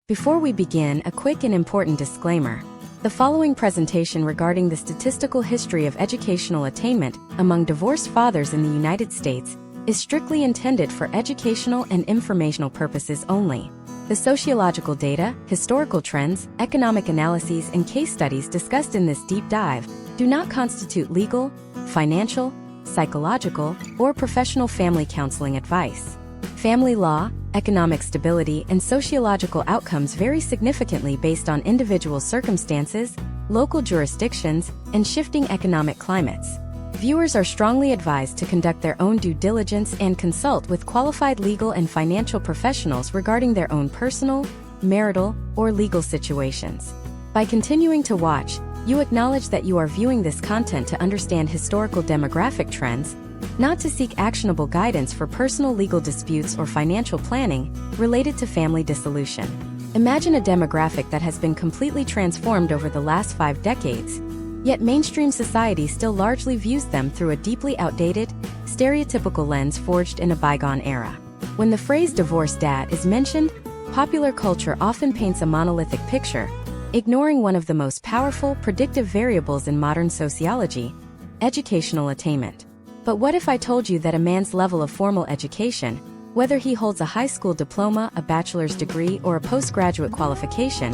Before we begin, a quick and important disclaimer. The following presentation regarding the statistical history of educational attainment among divorced fathers in the United States is strictly intended for educational and informational purposes only. The sociological data, historical trends, economic analyses, and case studies discussed in this deep dive do not constitute legal, financial, psychological, or professional family counseling advice. Family law, economic stability, and sociological outcomes vary significantly based on individual circumstances, local jurisdictions, and shifting economic climates. Viewers are strongly advised to conduct their own due diligence and consult with qualified legal and financial professionals regarding their own personal, marital, or legal situations. By continuing to watch, you acknowledge that you are viewing this content to understand historical demographic trends, not to seek actionable guidance for personal legal disputes or financial planning related to family dissolution. Imagine a demographic that has been completely transformed over the last 5 decades, yet mainstream society still largely views them through a deeply outdated, stereotypical lens forged in a bygone era. When the phrase divorced dad is mentioned, popular culture often paints a monolithic picture, ignoring one of the most powerful predictive variables in modern sociology: educational attainment. But what if I told you that a man's level of formal education, whether he holds a high school diploma, a bachelor's degree, or a postgraduate qualification,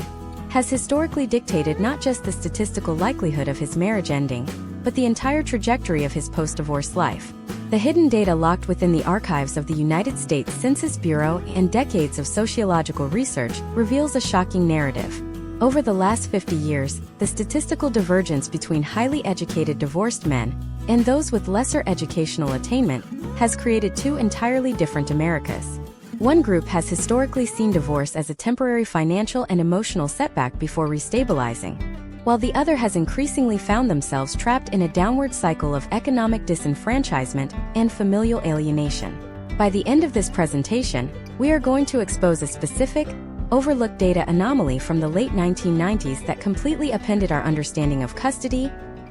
has historically dictated not just the statistical likelihood of his marriage ending, but the entire trajectory of his post-divorce life? The hidden data locked within the archives of the United States Census Bureau and decades of sociological research reveals a shocking narrative. Over the last 50 years, the statistical divergence between highly educated divorced men and those with lesser educational attainment has created 2 entirely different Americas. One group has historically seen divorce as a temporary financial and emotional setback before restabilizing, while the other has increasingly found themselves trapped in a downward cycle of economic disenfranchisement and familial alienation. By the end of this presentation, we are going to expose a specific, overlooked data anomaly from the late 1990s that completely upended our understanding of custody,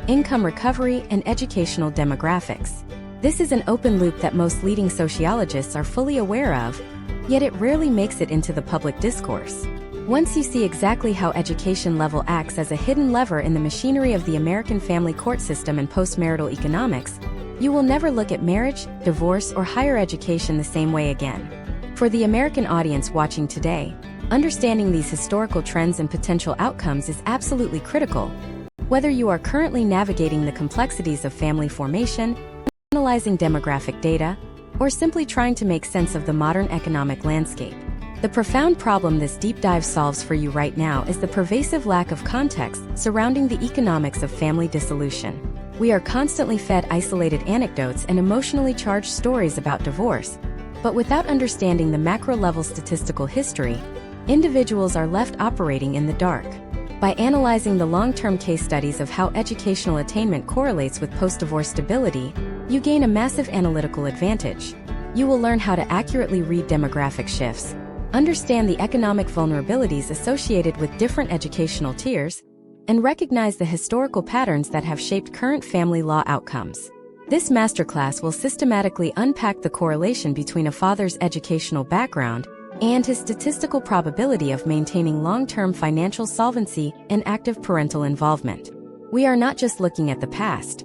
income recovery, and educational demographics. This is an open loop that most leading sociologists are fully aware of, yet it rarely makes it into the public discourse. Once you see exactly how education level acts as a hidden lever in the machinery of the American family court system and postmarital economics, you will never look at marriage, divorce, or higher education the same way again. For the American audience watching today, understanding these historical trends and potential outcomes is absolutely critical. Whether you are currently navigating the complexities of family formation, analyzing demographic data, or simply trying to make sense of the modern economic landscape, the profound problem this deep dive solves for you right now is the pervasive lack of context surrounding the economics of family dissolution. We are constantly fed isolated anecdotes and emotionally charged stories about divorce, but without understanding the macro-level statistical history, individuals are left operating in the dark. By analyzing the long-term case studies of how educational attainment correlates with post-divorce stability, you gain a massive analytical advantage. You will learn how to accurately read demographic shifts, understand the economic vulnerabilities associated with different educational tiers, and recognize the historical patterns that have shaped current family law outcomes. This masterclass will systematically unpack the correlation between a father's educational background and his statistical probability of maintaining long-term financial solvency and active parental involvement. We are not just looking at the past.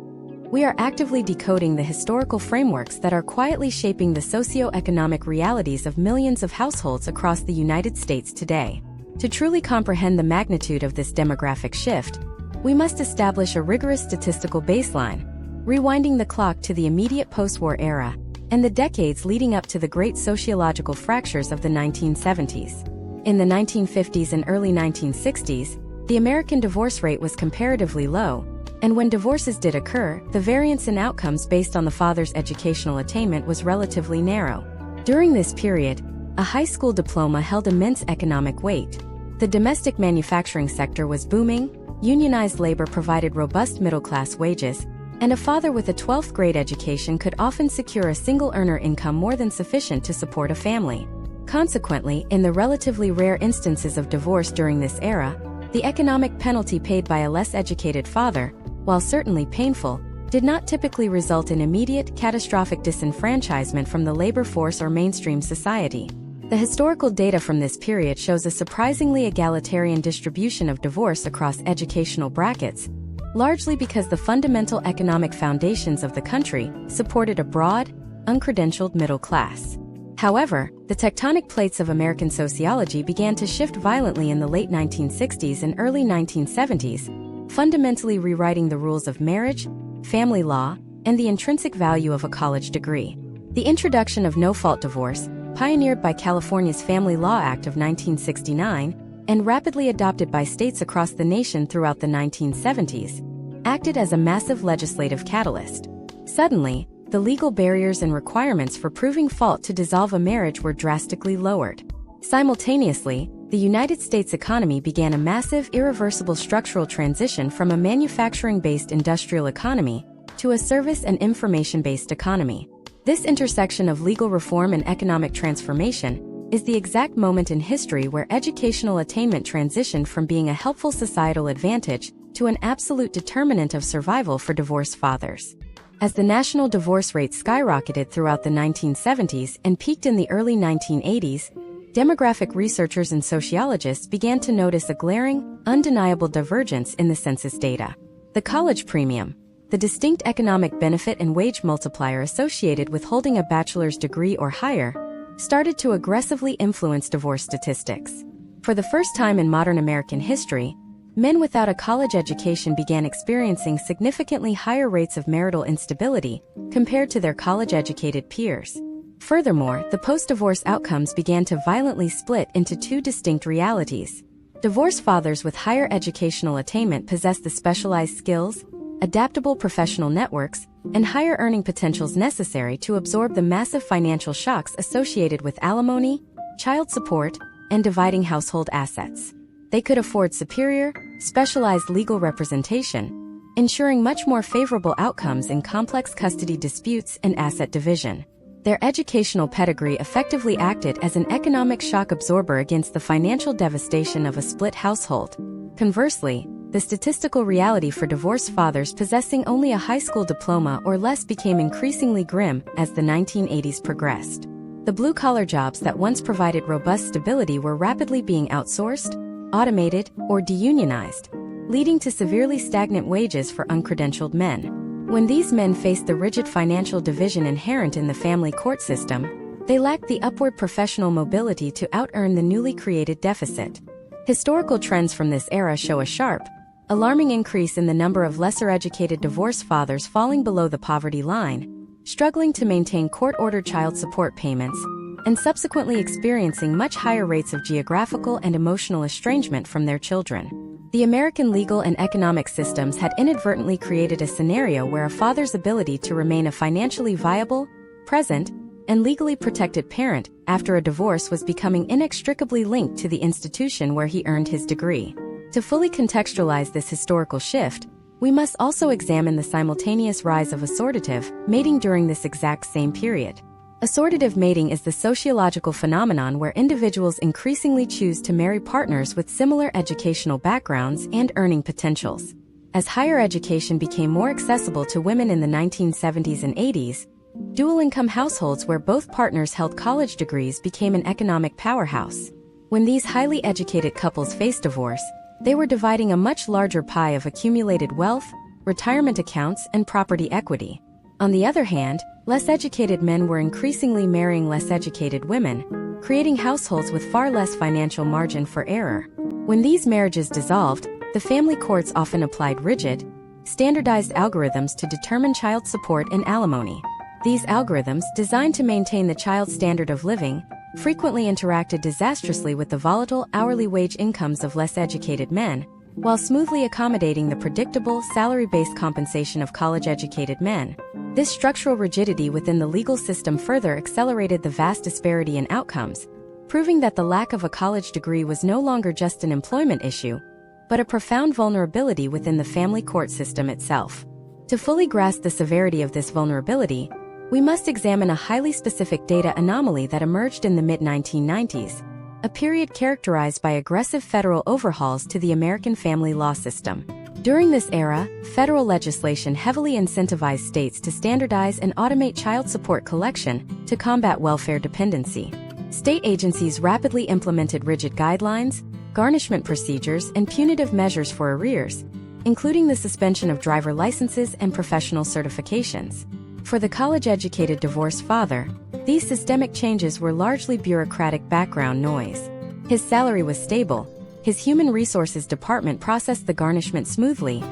We are actively decoding the historical frameworks that are quietly shaping the socio-economic realities of millions of households across the United States today. To truly comprehend the magnitude of this demographic shift, we must establish a rigorous statistical baseline, rewinding the clock to the immediate post-war era and the decades leading up to the great sociological fractures of the 1970s. In the 1950s and early 1960s, the American divorce rate was comparatively low, and when divorces did occur, the variance in outcomes based on the father's educational attainment was relatively narrow. During this period, a high school diploma held immense economic weight. The domestic manufacturing sector was booming, unionized labor provided robust middle-class wages, and a father with a 12th grade education could often secure a single-earner income more than sufficient to support a family. Consequently, in the relatively rare instances of divorce during this era, the economic penalty paid by a less educated father, while certainly painful, did not typically result in immediate, catastrophic disenfranchisement from the labor force or mainstream society. The historical data from this period shows a surprisingly egalitarian distribution of divorce across educational brackets, largely because the fundamental economic foundations of the country supported a broad, uncredentialed middle class. However, the tectonic plates of American sociology began to shift violently in the late 1960s and early 1970s, fundamentally rewriting the rules of marriage, family law, and the intrinsic value of a college degree. The introduction of no-fault divorce, pioneered by California's Family Law Act of 1969 and rapidly adopted by states across the nation throughout the 1970s, acted as a massive legislative catalyst. Suddenly, the legal barriers and requirements for proving fault to dissolve a marriage were drastically lowered. Simultaneously, the United States economy began a massive, irreversible structural transition from a manufacturing-based industrial economy to a service and information-based economy. This intersection of legal reform and economic transformation is the exact moment in history where educational attainment transitioned from being a helpful societal advantage to an absolute determinant of survival for divorced fathers. As the national divorce rate skyrocketed throughout the 1970s and peaked in the early 1980s, demographic researchers and sociologists began to notice a glaring, undeniable divergence in the census data. The college premium, the distinct economic benefit and wage multiplier associated with holding a bachelor's degree or higher, started to aggressively influence divorce statistics. For the first time in modern American history, men without a college education began experiencing significantly higher rates of marital instability compared to their college-educated peers. Furthermore, the post-divorce outcomes began to violently split into two distinct realities. Divorced fathers with higher educational attainment possessed the specialized skills, adaptable professional networks, and higher earning potentials necessary to absorb the massive financial shocks associated with alimony, child support, and dividing household assets. They could afford superior, specialized legal representation, ensuring much more favorable outcomes in complex custody disputes and asset division. Their educational pedigree effectively acted as an economic shock absorber against the financial devastation of a split household. Conversely, the statistical reality for divorced fathers possessing only a high school diploma or less became increasingly grim as the 1980s progressed. The blue-collar jobs that once provided robust stability were rapidly being outsourced, automated, or deunionized, leading to severely stagnant wages for uncredentialed men. When these men faced the rigid financial division inherent in the family court system, they lacked the upward professional mobility to out-earn the newly created deficit. Historical trends from this era show a sharp, alarming increase in the number of lesser-educated divorced fathers falling below the poverty line, struggling to maintain court-ordered child support payments, and subsequently experiencing much higher rates of geographical and emotional estrangement from their children. The American legal and economic systems had inadvertently created a scenario where a father's ability to remain a financially viable, present, and legally protected parent after a divorce was becoming inextricably linked to the institution where he earned his degree. To fully contextualize this historical shift, we must also examine the simultaneous rise of assortative mating during this exact same period. Assortative mating is the sociological phenomenon where individuals increasingly choose to marry partners with similar educational backgrounds and earning potentials. As higher education became more accessible to women in the 1970s and 80s, dual-income households where both partners held college degrees became an economic powerhouse. When these highly educated couples faced divorce, they were dividing a much larger pie of accumulated wealth, retirement accounts, and property equity. On the other hand, less educated men were increasingly marrying less educated women, creating households with far less financial margin for error. When these marriages dissolved, the family courts often applied rigid, standardized algorithms to determine child support and alimony. These algorithms, designed to maintain the child's standard of living, frequently interacted disastrously with the volatile hourly wage incomes of less educated men, while smoothly accommodating the predictable salary-based compensation of college-educated men. This structural rigidity within the legal system further accelerated the vast disparity in outcomes, proving that the lack of a college degree was no longer just an employment issue, but a profound vulnerability within the family court system itself. To fully grasp the severity of this vulnerability, we must examine a highly specific data anomaly that emerged in the mid-1990s, a period characterized by aggressive federal overhauls to the American family law system. During this era, federal legislation heavily incentivized states to standardize and automate child support collection to combat welfare dependency. State agencies rapidly implemented rigid guidelines, garnishment procedures, and punitive measures for arrears, including the suspension of driver licenses and professional certifications. For the college-educated divorced father, these systemic changes were largely bureaucratic background noise. His salary was stable, his human resources department processed the garnishment smoothly,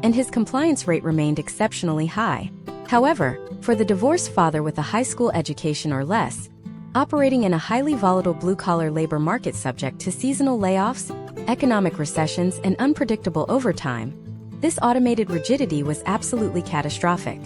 and his compliance rate remained exceptionally high. However, for the divorced father with a high school education or less, operating in a highly volatile blue-collar labor market subject to seasonal layoffs, economic recessions, and unpredictable overtime, this automated rigidity was absolutely catastrophic.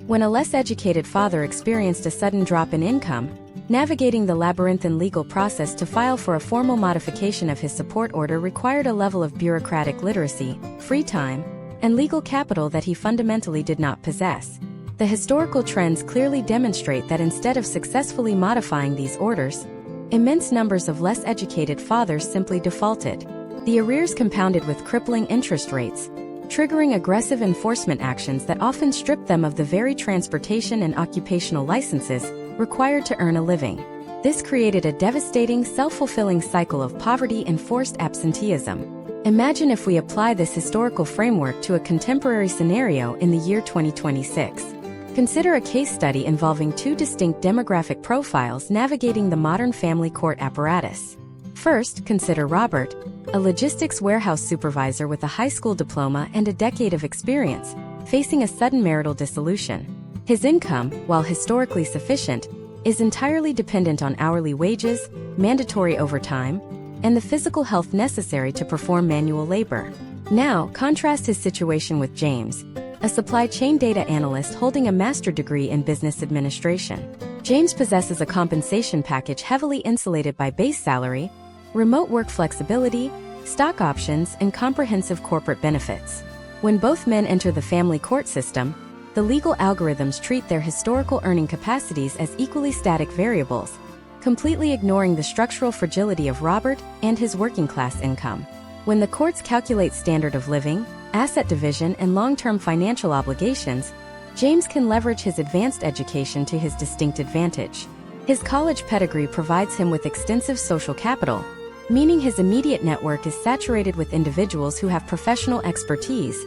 When a less educated father experienced a sudden drop in income, navigating the labyrinthine legal process to file for a formal modification of his support order required a level of bureaucratic literacy, free time, and legal capital that he fundamentally did not possess. The historical trends clearly demonstrate that instead of successfully modifying these orders, immense numbers of less educated fathers simply defaulted. The arrears compounded with crippling interest rates, triggering aggressive enforcement actions that often stripped them of the very transportation and occupational licenses required to earn a living. This created a devastating, self-fulfilling cycle of poverty and forced absenteeism. Imagine if we apply this historical framework to a contemporary scenario in the year 2026. Consider a case study involving two distinct demographic profiles navigating the modern family court apparatus. First, consider Robert, a logistics warehouse supervisor with a high school diploma and a decade of experience, facing a sudden marital dissolution. His income, while historically sufficient, is entirely dependent on hourly wages, mandatory overtime, and the physical health necessary to perform manual labor. Now, contrast his situation with James, a supply chain data analyst holding a master's degree in business administration. James possesses a compensation package heavily insulated by base salary, remote work flexibility, stock options, and comprehensive corporate benefits. When both men enter the family court system, the legal algorithms treat their historical earning capacities as equally static variables, completely ignoring the structural fragility of Robert and his working-class income. When the courts calculate standard of living, asset division, and long-term financial obligations, James can leverage his advanced education to his distinct advantage. His college pedigree provides him with extensive social capital, meaning his immediate network is saturated with individuals who have professional expertise,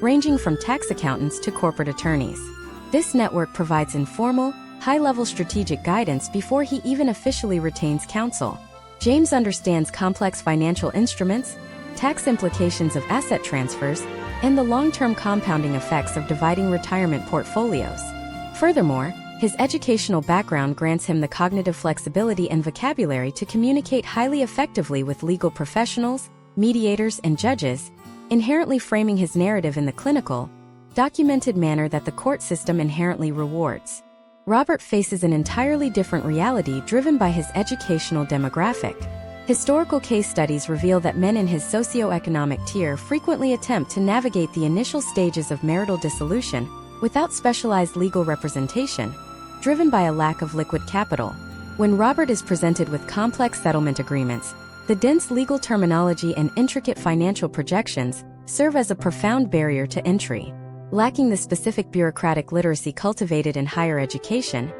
ranging from tax accountants to corporate attorneys. This network provides informal, high-level strategic guidance before he even officially retains counsel. James understands complex financial instruments, tax implications of asset transfers, and the long-term compounding effects of dividing retirement portfolios. Furthermore, his educational background grants him the cognitive flexibility and vocabulary to communicate highly effectively with legal professionals, mediators, and judges, inherently framing his narrative in the clinical, documented manner that the court system inherently rewards. Robert faces an entirely different reality driven by his educational demographic. Historical case studies reveal that men in his socioeconomic tier frequently attempt to navigate the initial stages of marital dissolution without specialized legal representation, driven by a lack of liquid capital. When Robert is presented with complex settlement agreements, the dense legal terminology and intricate financial projections serve as a profound barrier to entry. Lacking the specific bureaucratic literacy cultivated in higher education,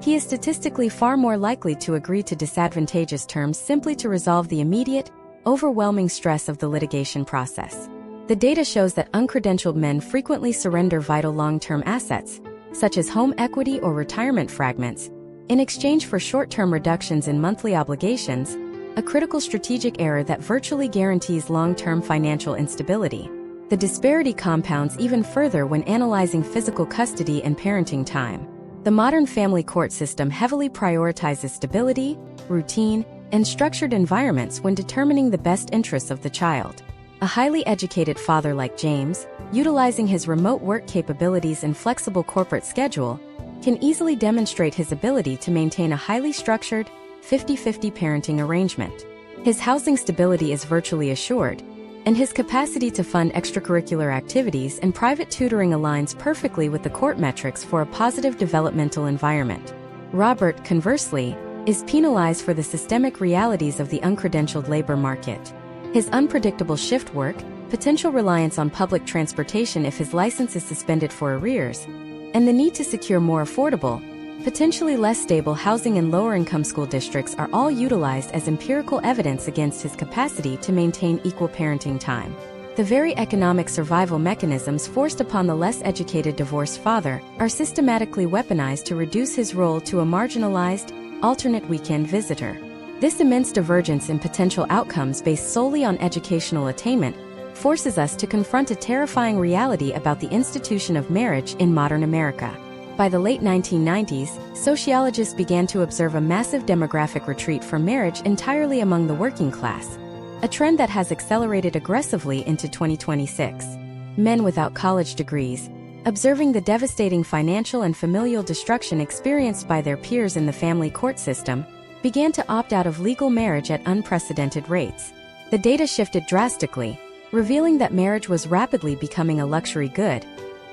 he is statistically far more likely to agree to disadvantageous terms simply to resolve the immediate, overwhelming stress of the litigation process. The data shows that uncredentialed men frequently surrender vital long-term assets, such as home equity or retirement fragments, in exchange for short-term reductions in monthly obligations, a critical strategic error that virtually guarantees long-term financial instability. The disparity compounds even further when analyzing physical custody and parenting time. The modern family court system heavily prioritizes stability, routine, and structured environments when determining the best interests of the child. A highly educated father like James, utilizing his remote work capabilities and flexible corporate schedule, can easily demonstrate his ability to maintain a highly structured, 50-50 parenting arrangement. His housing stability is virtually assured, and his capacity to fund extracurricular activities and private tutoring aligns perfectly with the court metrics for a positive developmental environment. Robert, conversely, is penalized for the systemic realities of the uncredentialed labor market. His unpredictable shift work, potential reliance on public transportation if his license is suspended for arrears, and the need to secure more affordable, Potentially less stable housing and lower-income school districts are all utilized as empirical evidence against his capacity to maintain equal parenting time. The very economic survival mechanisms forced upon the less educated divorced father are systematically weaponized to reduce his role to a marginalized, alternate weekend visitor. This immense divergence in potential outcomes based solely on educational attainment forces us to confront a terrifying reality about the institution of marriage in modern America. By the late 1990s, sociologists began to observe a massive demographic retreat from marriage entirely among the working class, a trend that has accelerated aggressively into 2026. Men without college degrees, observing the devastating financial and familial destruction experienced by their peers in the family court system, began to opt out of legal marriage at unprecedented rates. The data shifted drastically, revealing that marriage was rapidly becoming a luxury good,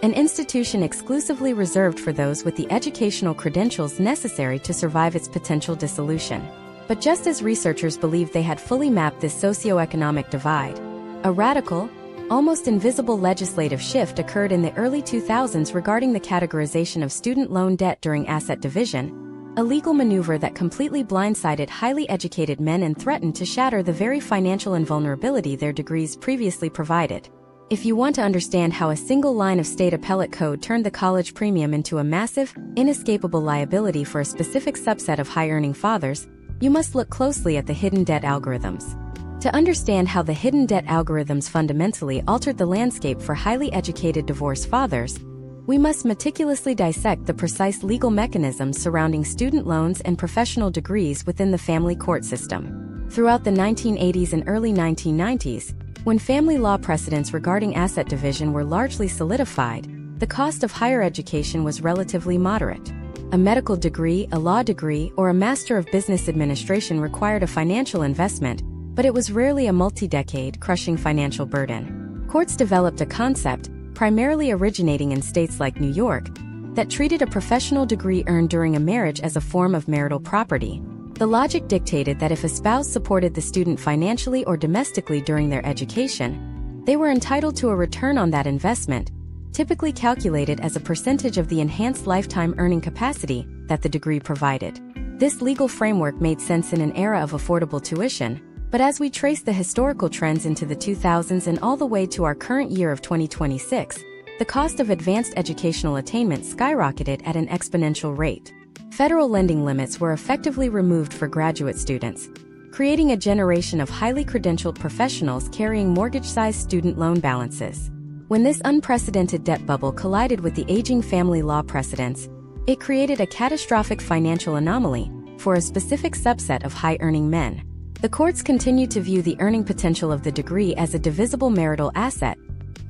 an institution exclusively reserved for those with the educational credentials necessary to survive its potential dissolution. But just as researchers believed they had fully mapped this socioeconomic divide, a radical, almost invisible legislative shift occurred in the early 2000s regarding the categorization of student loan debt during asset division, a legal maneuver that completely blindsided highly educated men and threatened to shatter the very financial invulnerability their degrees previously provided. If you want to understand how a single line of state appellate code turned the college premium into a massive, inescapable liability for a specific subset of high-earning fathers, you must look closely at the hidden debt algorithms. To understand how the hidden debt algorithms fundamentally altered the landscape for highly educated divorced fathers, we must meticulously dissect the precise legal mechanisms surrounding student loans and professional degrees within the family court system. Throughout the 1980s and early 1990s, when family law precedents regarding asset division were largely solidified, the cost of higher education was relatively moderate. A medical degree, a law degree, or a Master of Business Administration required a financial investment, but it was rarely a multi-decade, crushing financial burden. Courts developed a concept, primarily originating in states like New York, that treated a professional degree earned during a marriage as a form of marital property. The logic dictated that if a spouse supported the student financially or domestically during their education, they were entitled to a return on that investment, typically calculated as a percentage of the enhanced lifetime earning capacity that the degree provided. This legal framework made sense in an era of affordable tuition, but as we trace the historical trends into the 2000s and all the way to our current year of 2026, the cost of advanced educational attainment skyrocketed at an exponential rate. Federal lending limits were effectively removed for graduate students, creating a generation of highly credentialed professionals carrying mortgage-sized student loan balances. When this unprecedented debt bubble collided with the aging family law precedents, it created a catastrophic financial anomaly for a specific subset of high-earning men. The courts continued to view the earning potential of the degree as a divisible marital asset,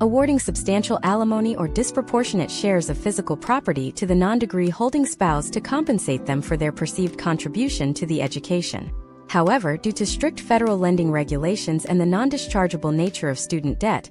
awarding substantial alimony or disproportionate shares of physical property to the non-degree holding spouse to compensate them for their perceived contribution to the education. However, due to strict federal lending regulations and the non-dischargeable nature of student debt,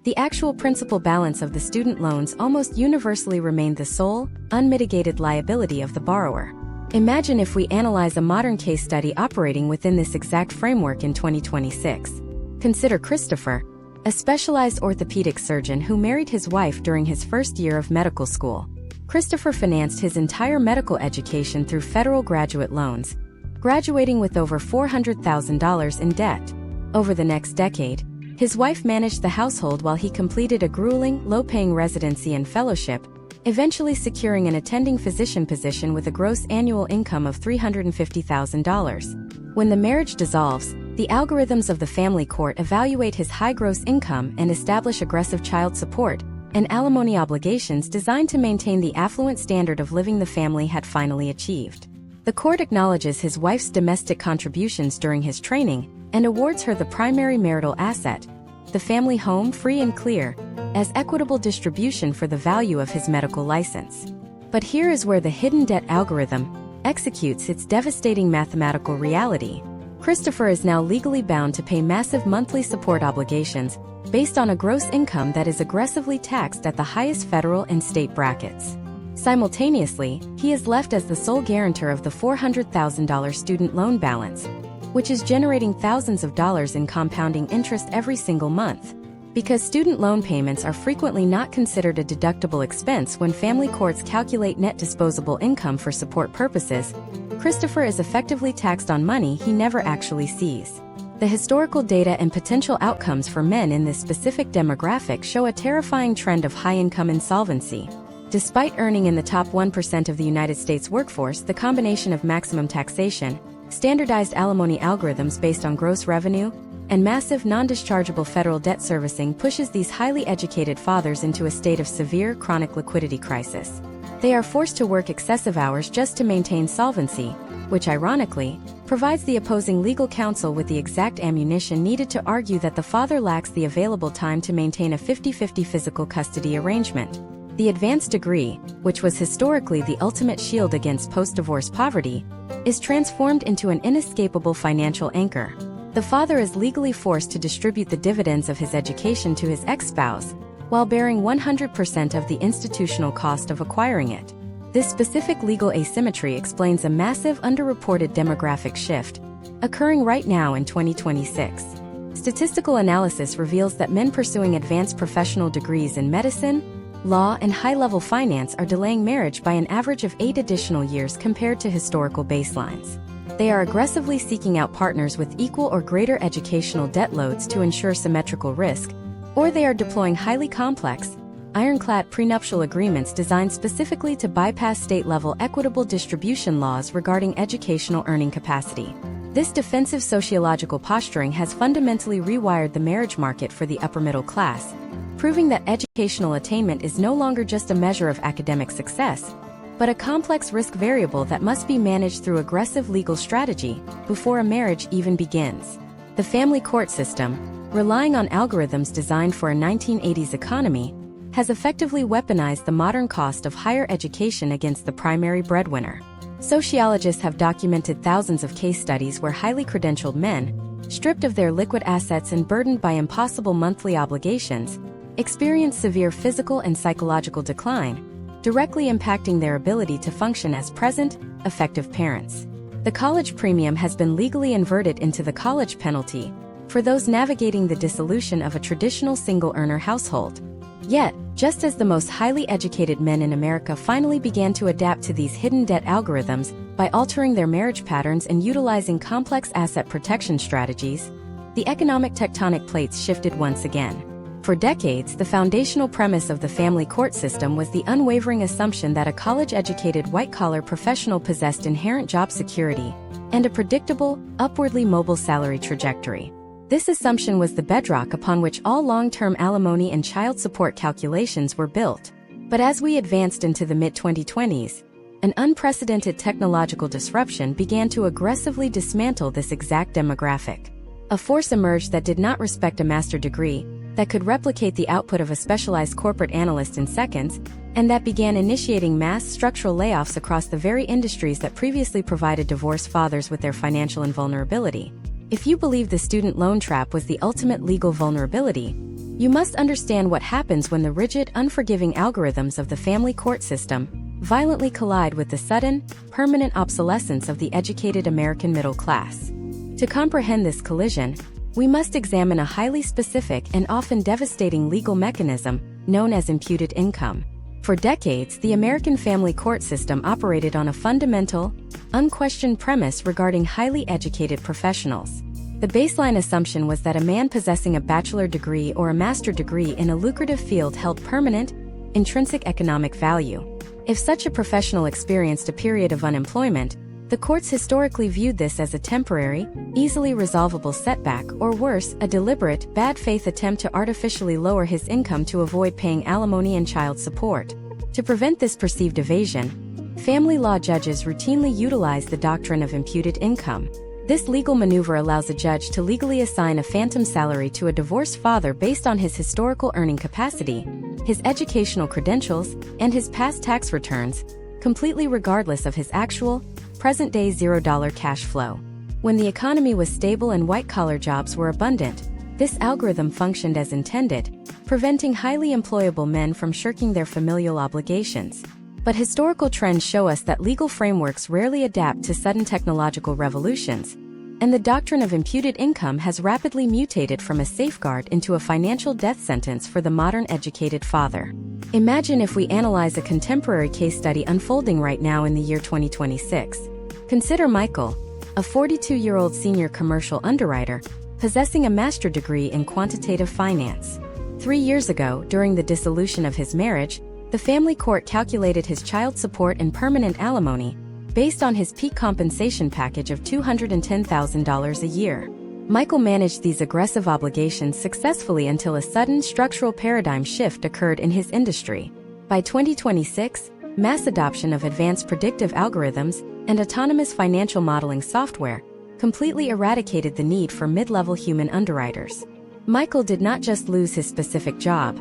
the actual principal balance of the student loans almost universally remained the sole, unmitigated liability of the borrower. Imagine if we analyze a modern case study operating within this exact framework in 2026. Consider Christopher, a specialized orthopedic surgeon who married his wife during his first year of medical school. Christopher financed his entire medical education through federal graduate loans, graduating with over $400,000 in debt. Over the next decade, his wife managed the household while he completed a grueling, low-paying residency and fellowship, eventually securing an attending physician position with a gross annual income of $350,000. When the marriage dissolves, the algorithms of the family court evaluate his high gross income and establish aggressive child support and alimony obligations designed to maintain the affluent standard of living the family had finally achieved. The court acknowledges his wife's domestic contributions during his training and awards her the primary marital asset, the family home free and clear, as equitable distribution for the value of his medical license. But here is where the hidden debt algorithm executes its devastating mathematical reality. Christopher is now legally bound to pay massive monthly support obligations based on a gross income that is aggressively taxed at the highest federal and state brackets. Simultaneously, he is left as the sole guarantor of the $400,000 student loan balance, which is generating thousands of dollars in compounding interest every single month. Because student loan payments are frequently not considered a deductible expense when family courts calculate net disposable income for support purposes, Christopher is effectively taxed on money he never actually sees. The historical data and potential outcomes for men in this specific demographic show a terrifying trend of high-income insolvency. Despite earning in the top 1% of the United States workforce, the combination of maximum taxation, standardized alimony algorithms based on gross revenue, and massive non-dischargeable federal debt servicing pushes these highly educated fathers into a state of severe chronic liquidity crisis. They are forced to work excessive hours just to maintain solvency, which ironically, provides the opposing legal counsel with the exact ammunition needed to argue that the father lacks the available time to maintain a 50-50 physical custody arrangement. The advanced degree, which was historically the ultimate shield against post-divorce poverty, is transformed into an inescapable financial anchor. The father is legally forced to distribute the dividends of his education to his ex-spouse, while bearing 100% of the institutional cost of acquiring it. This specific legal asymmetry explains a massive underreported demographic shift, occurring right now in 2026. Statistical analysis reveals that men pursuing advanced professional degrees in medicine, law, and high-level finance are delaying marriage by an average of 8 additional years compared to historical baselines. They are aggressively seeking out partners with equal or greater educational debt loads to ensure symmetrical risk, or they are deploying highly complex, ironclad prenuptial agreements designed specifically to bypass state-level equitable distribution laws regarding educational earning capacity. This defensive sociological posturing has fundamentally rewired the marriage market for the upper middle class, proving that educational attainment is no longer just a measure of academic success, but a complex risk variable that must be managed through aggressive legal strategy before a marriage even begins. The family court system, relying on algorithms designed for a 1980s economy, has effectively weaponized the modern cost of higher education against the primary breadwinner. Sociologists have documented thousands of case studies where highly credentialed men, stripped of their liquid assets and burdened by impossible monthly obligations, experience severe physical and psychological decline, directly impacting their ability to function as present, effective parents. The college premium has been legally inverted into the college penalty for those navigating the dissolution of a traditional single-earner household. Yet, just as the most highly educated men in America finally began to adapt to these hidden debt algorithms by altering their marriage patterns and utilizing complex asset protection strategies, the economic tectonic plates shifted once again. For decades, the foundational premise of the family court system was the unwavering assumption that a college-educated white-collar professional possessed inherent job security and a predictable, upwardly mobile salary trajectory. This assumption was the bedrock upon which all long-term alimony and child support calculations were built. But as we advanced into the mid-2020s, an unprecedented technological disruption began to aggressively dismantle this exact demographic. A force emerged that did not respect a master's degree, that could replicate the output of a specialized corporate analyst in seconds, and that began initiating mass structural layoffs across the very industries that previously provided divorced fathers with their financial invulnerability. If you believe the student loan trap was the ultimate legal vulnerability, you must understand what happens when the rigid, unforgiving algorithms of the family court system violently collide with the sudden, permanent obsolescence of the educated American middle class. To comprehend this collision, we must examine a highly specific and often devastating legal mechanism known as imputed income. For decades, the American family court system operated on a fundamental, unquestioned premise regarding highly educated professionals. The baseline assumption was that a man possessing a bachelor's degree or a master's degree in a lucrative field held permanent, intrinsic economic value. If such a professional experienced a period of unemployment, the courts historically viewed this as a temporary, easily resolvable setback, or worse, a deliberate, bad faith attempt to artificially lower his income to avoid paying alimony and child support. To prevent this perceived evasion, family law judges routinely utilize the doctrine of imputed income. This legal maneuver allows a judge to legally assign a phantom salary to a divorced father based on his historical earning capacity, his educational credentials, and his past tax returns, completely regardless of his actual, present-day $0 cash flow. When the economy was stable and white-collar jobs were abundant, this algorithm functioned as intended, preventing highly employable men from shirking their familial obligations. But historical trends show us that legal frameworks rarely adapt to sudden technological revolutions, and the doctrine of imputed income has rapidly mutated from a safeguard into a financial death sentence for the modern educated father. Imagine if we analyze a contemporary case study unfolding right now in the year 2026. Consider Michael, a 42-year-old senior commercial underwriter, possessing a master's degree in quantitative finance. 3 years ago, during the dissolution of his marriage, the family court calculated his child support and permanent alimony based on his peak compensation package of $210,000 a year. Michael managed these aggressive obligations successfully until a sudden structural paradigm shift occurred in his industry. By 2026, mass adoption of advanced predictive algorithms and autonomous financial modeling software completely eradicated the need for mid-level human underwriters. Michael did not just lose his specific job.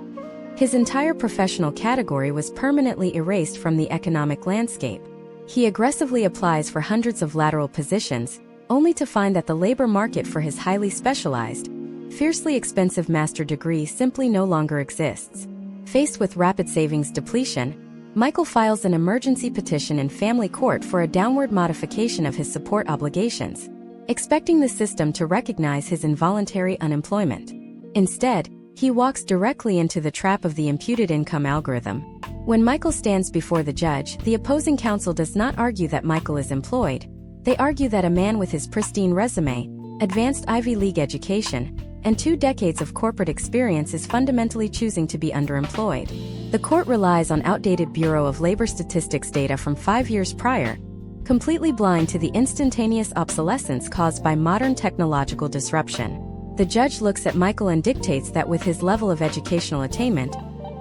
His entire professional category was permanently erased from the economic landscape. He aggressively applies for hundreds of lateral positions, only to find that the labor market for his highly specialized, fiercely expensive master's degree simply no longer exists. Faced with rapid savings depletion, Michael files an emergency petition in family court for a downward modification of his support obligations, expecting the system to recognize his involuntary unemployment. Instead, he walks directly into the trap of the imputed income algorithm. When Michael stands before the judge, the opposing counsel does not argue that Michael is employed. They argue that a man with his pristine resume, advanced Ivy League education, and 2 decades of corporate experience is fundamentally choosing to be underemployed. The court relies on outdated Bureau of Labor Statistics data from 5 years prior, completely blind to the instantaneous obsolescence caused by modern technological disruption. The judge looks at Michael and dictates that with his level of educational attainment,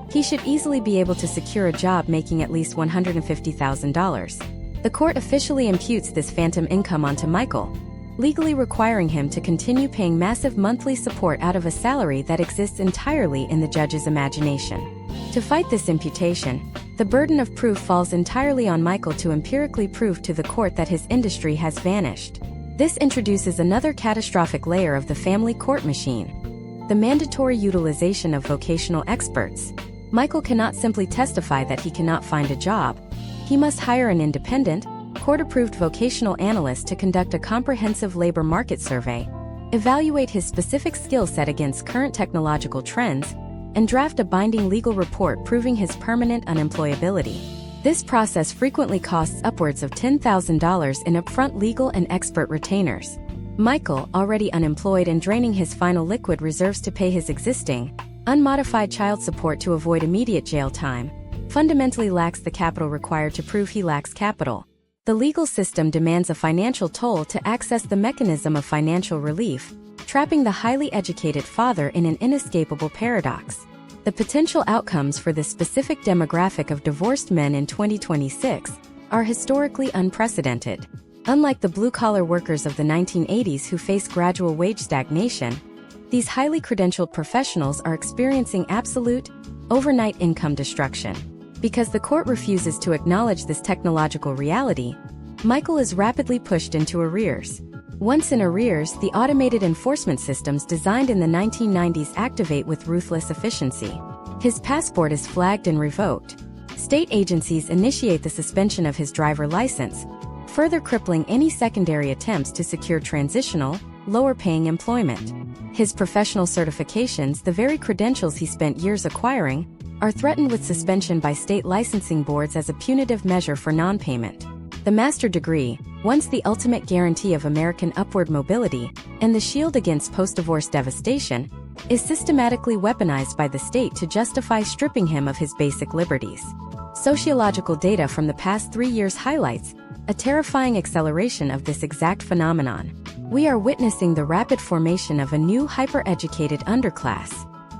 he should easily be able to secure a job making at least $150,000. The court officially imputes this phantom income onto Michael, legally requiring him to continue paying massive monthly support out of a salary that exists entirely in the judge's imagination. To fight this imputation, the burden of proof falls entirely on Michael to empirically prove to the court that his industry has vanished. This introduces another catastrophic layer of the family court machine: the mandatory utilization of vocational experts. Michael cannot simply testify that he cannot find a job. He must hire an independent, court-approved vocational analyst to conduct a comprehensive labor market survey, evaluate his specific skill set against current technological trends, and draft a binding legal report proving his permanent unemployability. This process frequently costs upwards of $10,000 in upfront legal and expert retainers. Michael, already unemployed and draining his final liquid reserves to pay his existing, unmodified child support to avoid immediate jail time, fundamentally lacks the capital required to prove he lacks capital. The legal system demands a financial toll to access the mechanism of financial relief, trapping the highly educated father in an inescapable paradox. The potential outcomes for this specific demographic of divorced men in 2026 are historically unprecedented. Unlike the blue-collar workers of the 1980s who face gradual wage stagnation, these highly credentialed professionals are experiencing absolute, overnight income destruction. Because the court refuses to acknowledge this technological reality, Michael is rapidly pushed into arrears. Once in arrears, the automated enforcement systems designed in the 1990s activate with ruthless efficiency. His passport is flagged and revoked. State agencies initiate the suspension of his driver license, further crippling any secondary attempts to secure transitional, lower-paying employment. His professional certifications, the very credentials he spent years acquiring, are threatened with suspension by state licensing boards as a punitive measure for non-payment. The master's degree, once the ultimate guarantee of American upward mobility and the shield against post-divorce devastation, is systematically weaponized by the state to justify stripping him of his basic liberties. Sociological data from the past 3 years highlights a terrifying acceleration of this exact phenomenon. We are witnessing the rapid formation of a new hyper-educated underclass.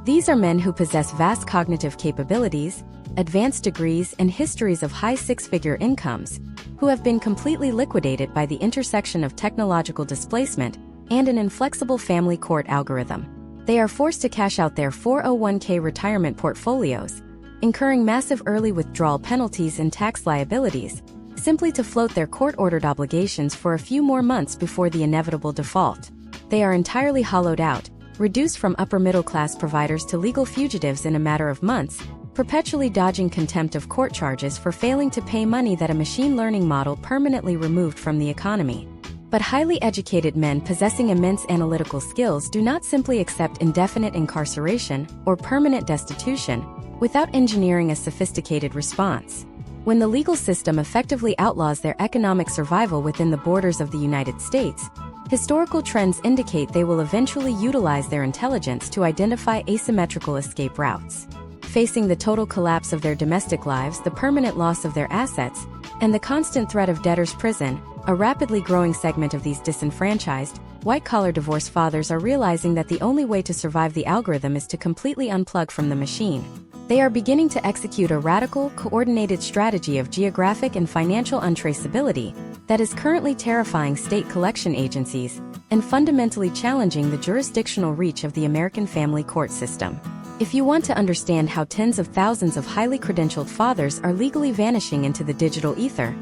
These are men who possess vast cognitive capabilities, advanced degrees, and histories of high six-figure incomes, who have been completely liquidated by the intersection of technological displacement and an inflexible family court algorithm. They are forced to cash out their 401k retirement portfolios, incurring massive early withdrawal penalties and tax liabilities, simply to float their court-ordered obligations for a few more months before the inevitable default. They are entirely hollowed out, reduced from upper-middle-class providers to legal fugitives in a matter of months, perpetually dodging contempt of court charges for failing to pay money that a machine learning model permanently removed from the economy. But highly educated men possessing immense analytical skills do not simply accept indefinite incarceration or permanent destitution without engineering a sophisticated response. When the legal system effectively outlaws their economic survival within the borders of the United States, historical trends indicate they will eventually utilize their intelligence to identify asymmetrical escape routes. Facing the total collapse of their domestic lives, the permanent loss of their assets, and the constant threat of debtor's prison, a rapidly growing segment of these disenfranchised, white-collar divorce fathers are realizing that the only way to survive the algorithm is to completely unplug from the machine. They are beginning to execute a radical, coordinated strategy of geographic and financial untraceability that is currently terrifying state collection agencies and fundamentally challenging the jurisdictional reach of the American family court system. If you want to understand how tens of thousands of highly credentialed fathers are legally vanishing into the digital ether,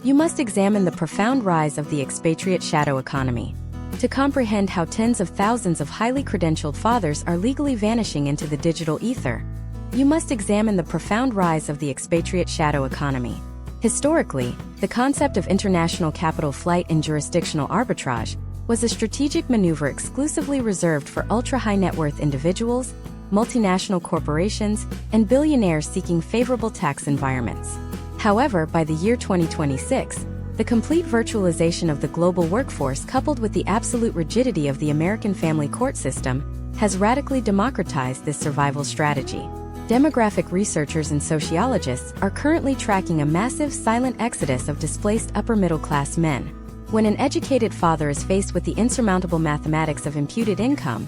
you must examine the profound rise of the expatriate shadow economy. To comprehend how tens of thousands of highly credentialed fathers are legally vanishing into the digital ether, you must examine the profound rise of the expatriate shadow economy. Historically, the concept of international capital flight and jurisdictional arbitrage was a strategic maneuver exclusively reserved for ultra-high net worth individuals, multinational corporations, and billionaires seeking favorable tax environments. However, by the year 2026, the complete virtualization of the global workforce coupled with the absolute rigidity of the American family court system has radically democratized this survival strategy. Demographic researchers and sociologists are currently tracking a massive silent exodus of displaced upper-middle-class men. When an educated father is faced with the insurmountable mathematics of imputed income,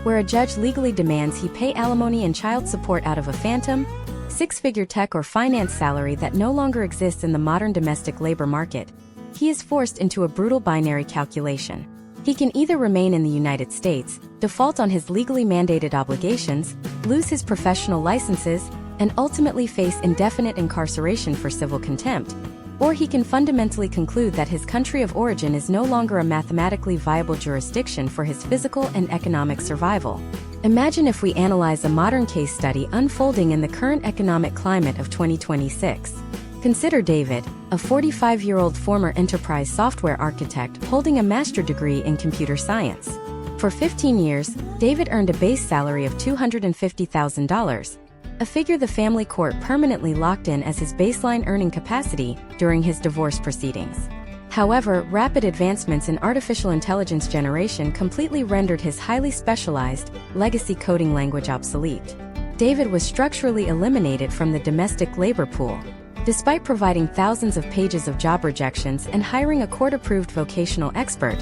where a judge legally demands he pay alimony and child support out of a phantom, six-figure tech or finance salary that no longer exists in the modern domestic labor market, he is forced into a brutal binary calculation. He can either remain in the United States, default on his legally mandated obligations, lose his professional licenses, and ultimately face indefinite incarceration for civil contempt, or he can fundamentally conclude that his country of origin is no longer a mathematically viable jurisdiction for his physical and economic survival. Imagine if we analyze a modern case study unfolding in the current economic climate of 2026. Consider David, a 45-year-old former enterprise software architect holding a master's degree in computer science. For 15 years, David earned a base salary of $250,000, a figure the family court permanently locked in as his baseline earning capacity during his divorce proceedings. However, rapid advancements in artificial intelligence generation completely rendered his highly specialized, legacy coding language obsolete. David was structurally eliminated from the domestic labor pool. Despite providing thousands of pages of job rejections and hiring a court-approved vocational expert,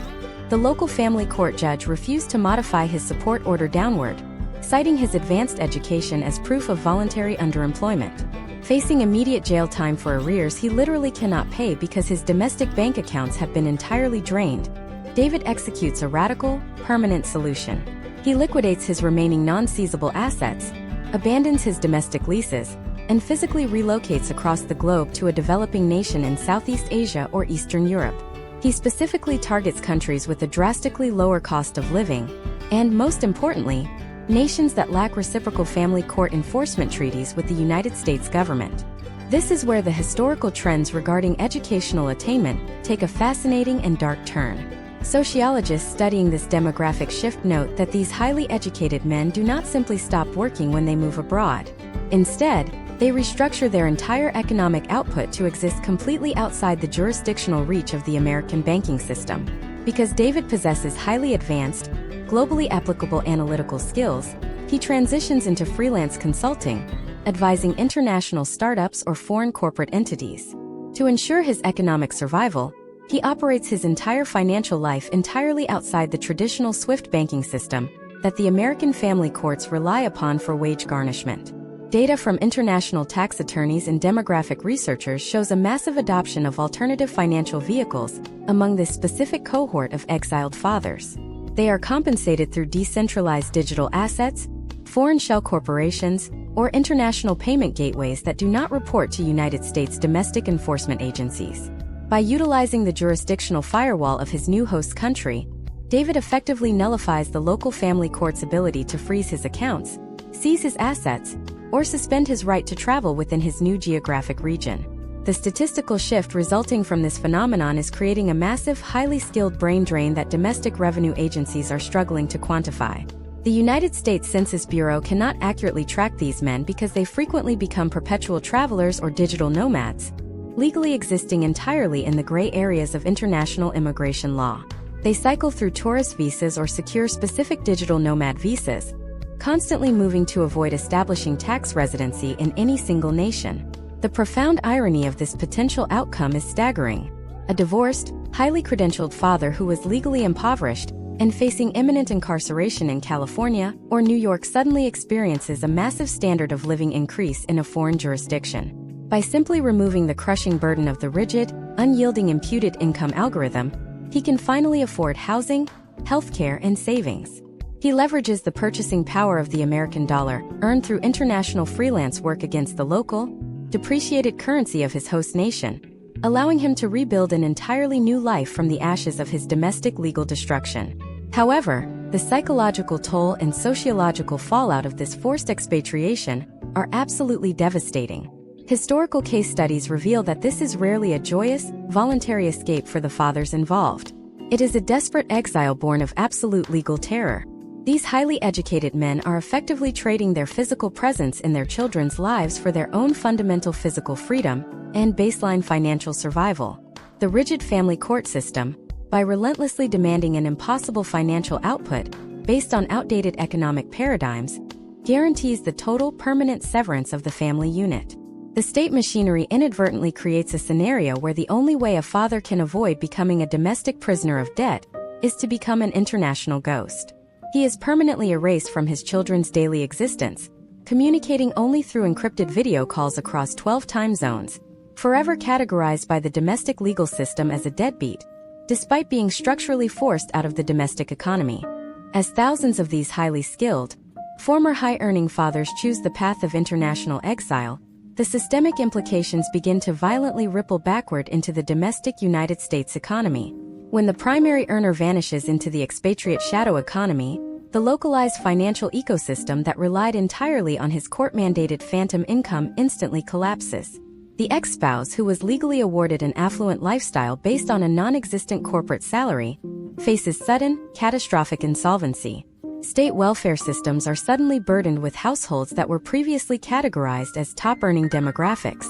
the local family court judge refused to modify his support order downward, citing his advanced education as proof of voluntary underemployment. Facing immediate jail time for arrears he literally cannot pay because his domestic bank accounts have been entirely drained, David executes a radical, permanent solution. He liquidates his remaining non-seizable assets, abandons his domestic leases, and physically relocates across the globe to a developing nation in Southeast Asia or Eastern Europe. He specifically targets countries with a drastically lower cost of living, and most importantly, nations that lack reciprocal family court enforcement treaties with the United States government. This is where the historical trends regarding educational attainment take a fascinating and dark turn. Sociologists studying this demographic shift note that these highly educated men do not simply stop working when they move abroad. Instead, they restructure their entire economic output to exist completely outside the jurisdictional reach of the American banking system. Because David possesses highly advanced, globally applicable analytical skills, he transitions into freelance consulting, advising international startups or foreign corporate entities. To ensure his economic survival, he operates his entire financial life entirely outside the traditional swift banking system that the American family courts rely upon for wage garnishment. Data from international tax attorneys and demographic researchers shows a massive adoption of alternative financial vehicles among this specific cohort of exiled fathers. They are compensated through decentralized digital assets, foreign shell corporations, or international payment gateways that do not report to United States domestic enforcement agencies. By utilizing the jurisdictional firewall of his new host country, David effectively nullifies the local family court's ability to freeze his accounts, seize his assets, or suspend his right to travel within his new geographic region. The statistical shift resulting from this phenomenon is creating a massive, highly skilled brain drain that domestic revenue agencies are struggling to quantify. The United States Census Bureau cannot accurately track these men because they frequently become perpetual travelers or digital nomads, legally existing entirely in the gray areas of international immigration law. They cycle through tourist visas or secure specific digital nomad visas, constantly moving to avoid establishing tax residency in any single nation. The profound irony of this potential outcome is staggering. A divorced, highly credentialed father who was legally impoverished and facing imminent incarceration in California or New York suddenly experiences a massive standard of living increase in a foreign jurisdiction. By simply removing the crushing burden of the rigid, unyielding imputed income algorithm, he can finally afford housing, healthcare, and savings. He leverages the purchasing power of the American dollar, earned through international freelance work against the local, depreciated currency of his host nation, allowing him to rebuild an entirely new life from the ashes of his domestic legal destruction. However, the psychological toll and sociological fallout of this forced expatriation are absolutely devastating. Historical case studies reveal that this is rarely a joyous, voluntary escape for the fathers involved. It is a desperate exile born of absolute legal terror. These highly educated men are effectively trading their physical presence in their children's lives for their own fundamental physical freedom and baseline financial survival. The rigid family court system, by relentlessly demanding an impossible financial output based on outdated economic paradigms, guarantees the total permanent severance of the family unit. The state machinery inadvertently creates a scenario where the only way a father can avoid becoming a domestic prisoner of debt is to become an international ghost. He is permanently erased from his children's daily existence, communicating only through encrypted video calls across 12 time zones, forever categorized by the domestic legal system as a deadbeat, despite being structurally forced out of the domestic economy. As thousands of these highly skilled, former high-earning fathers choose the path of international exile, the systemic implications begin to violently ripple backward into the domestic United States economy. When the primary earner vanishes into the expatriate shadow economy, the localized financial ecosystem that relied entirely on his court-mandated phantom income instantly collapses. The ex-spouse, who was legally awarded an affluent lifestyle based on a non-existent corporate salary, faces sudden, catastrophic insolvency. State welfare systems are suddenly burdened with households that were previously categorized as top-earning demographics.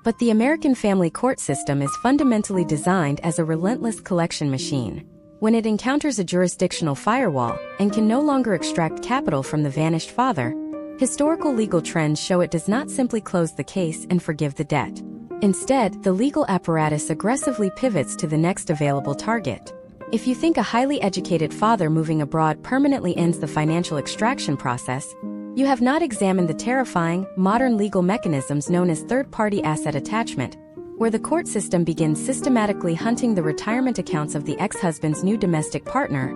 But the American family court system is fundamentally designed as a relentless collection machine. When it encounters a jurisdictional firewall and can no longer extract capital from the vanished father, historical legal trends show it does not simply close the case and forgive the debt. Instead, the legal apparatus aggressively pivots to the next available target. If you think a highly educated father moving abroad permanently ends the financial extraction process, you have not examined the terrifying, modern legal mechanisms known as third-party asset attachment, where the court system begins systematically hunting the retirement accounts of the ex-husband's new domestic partner,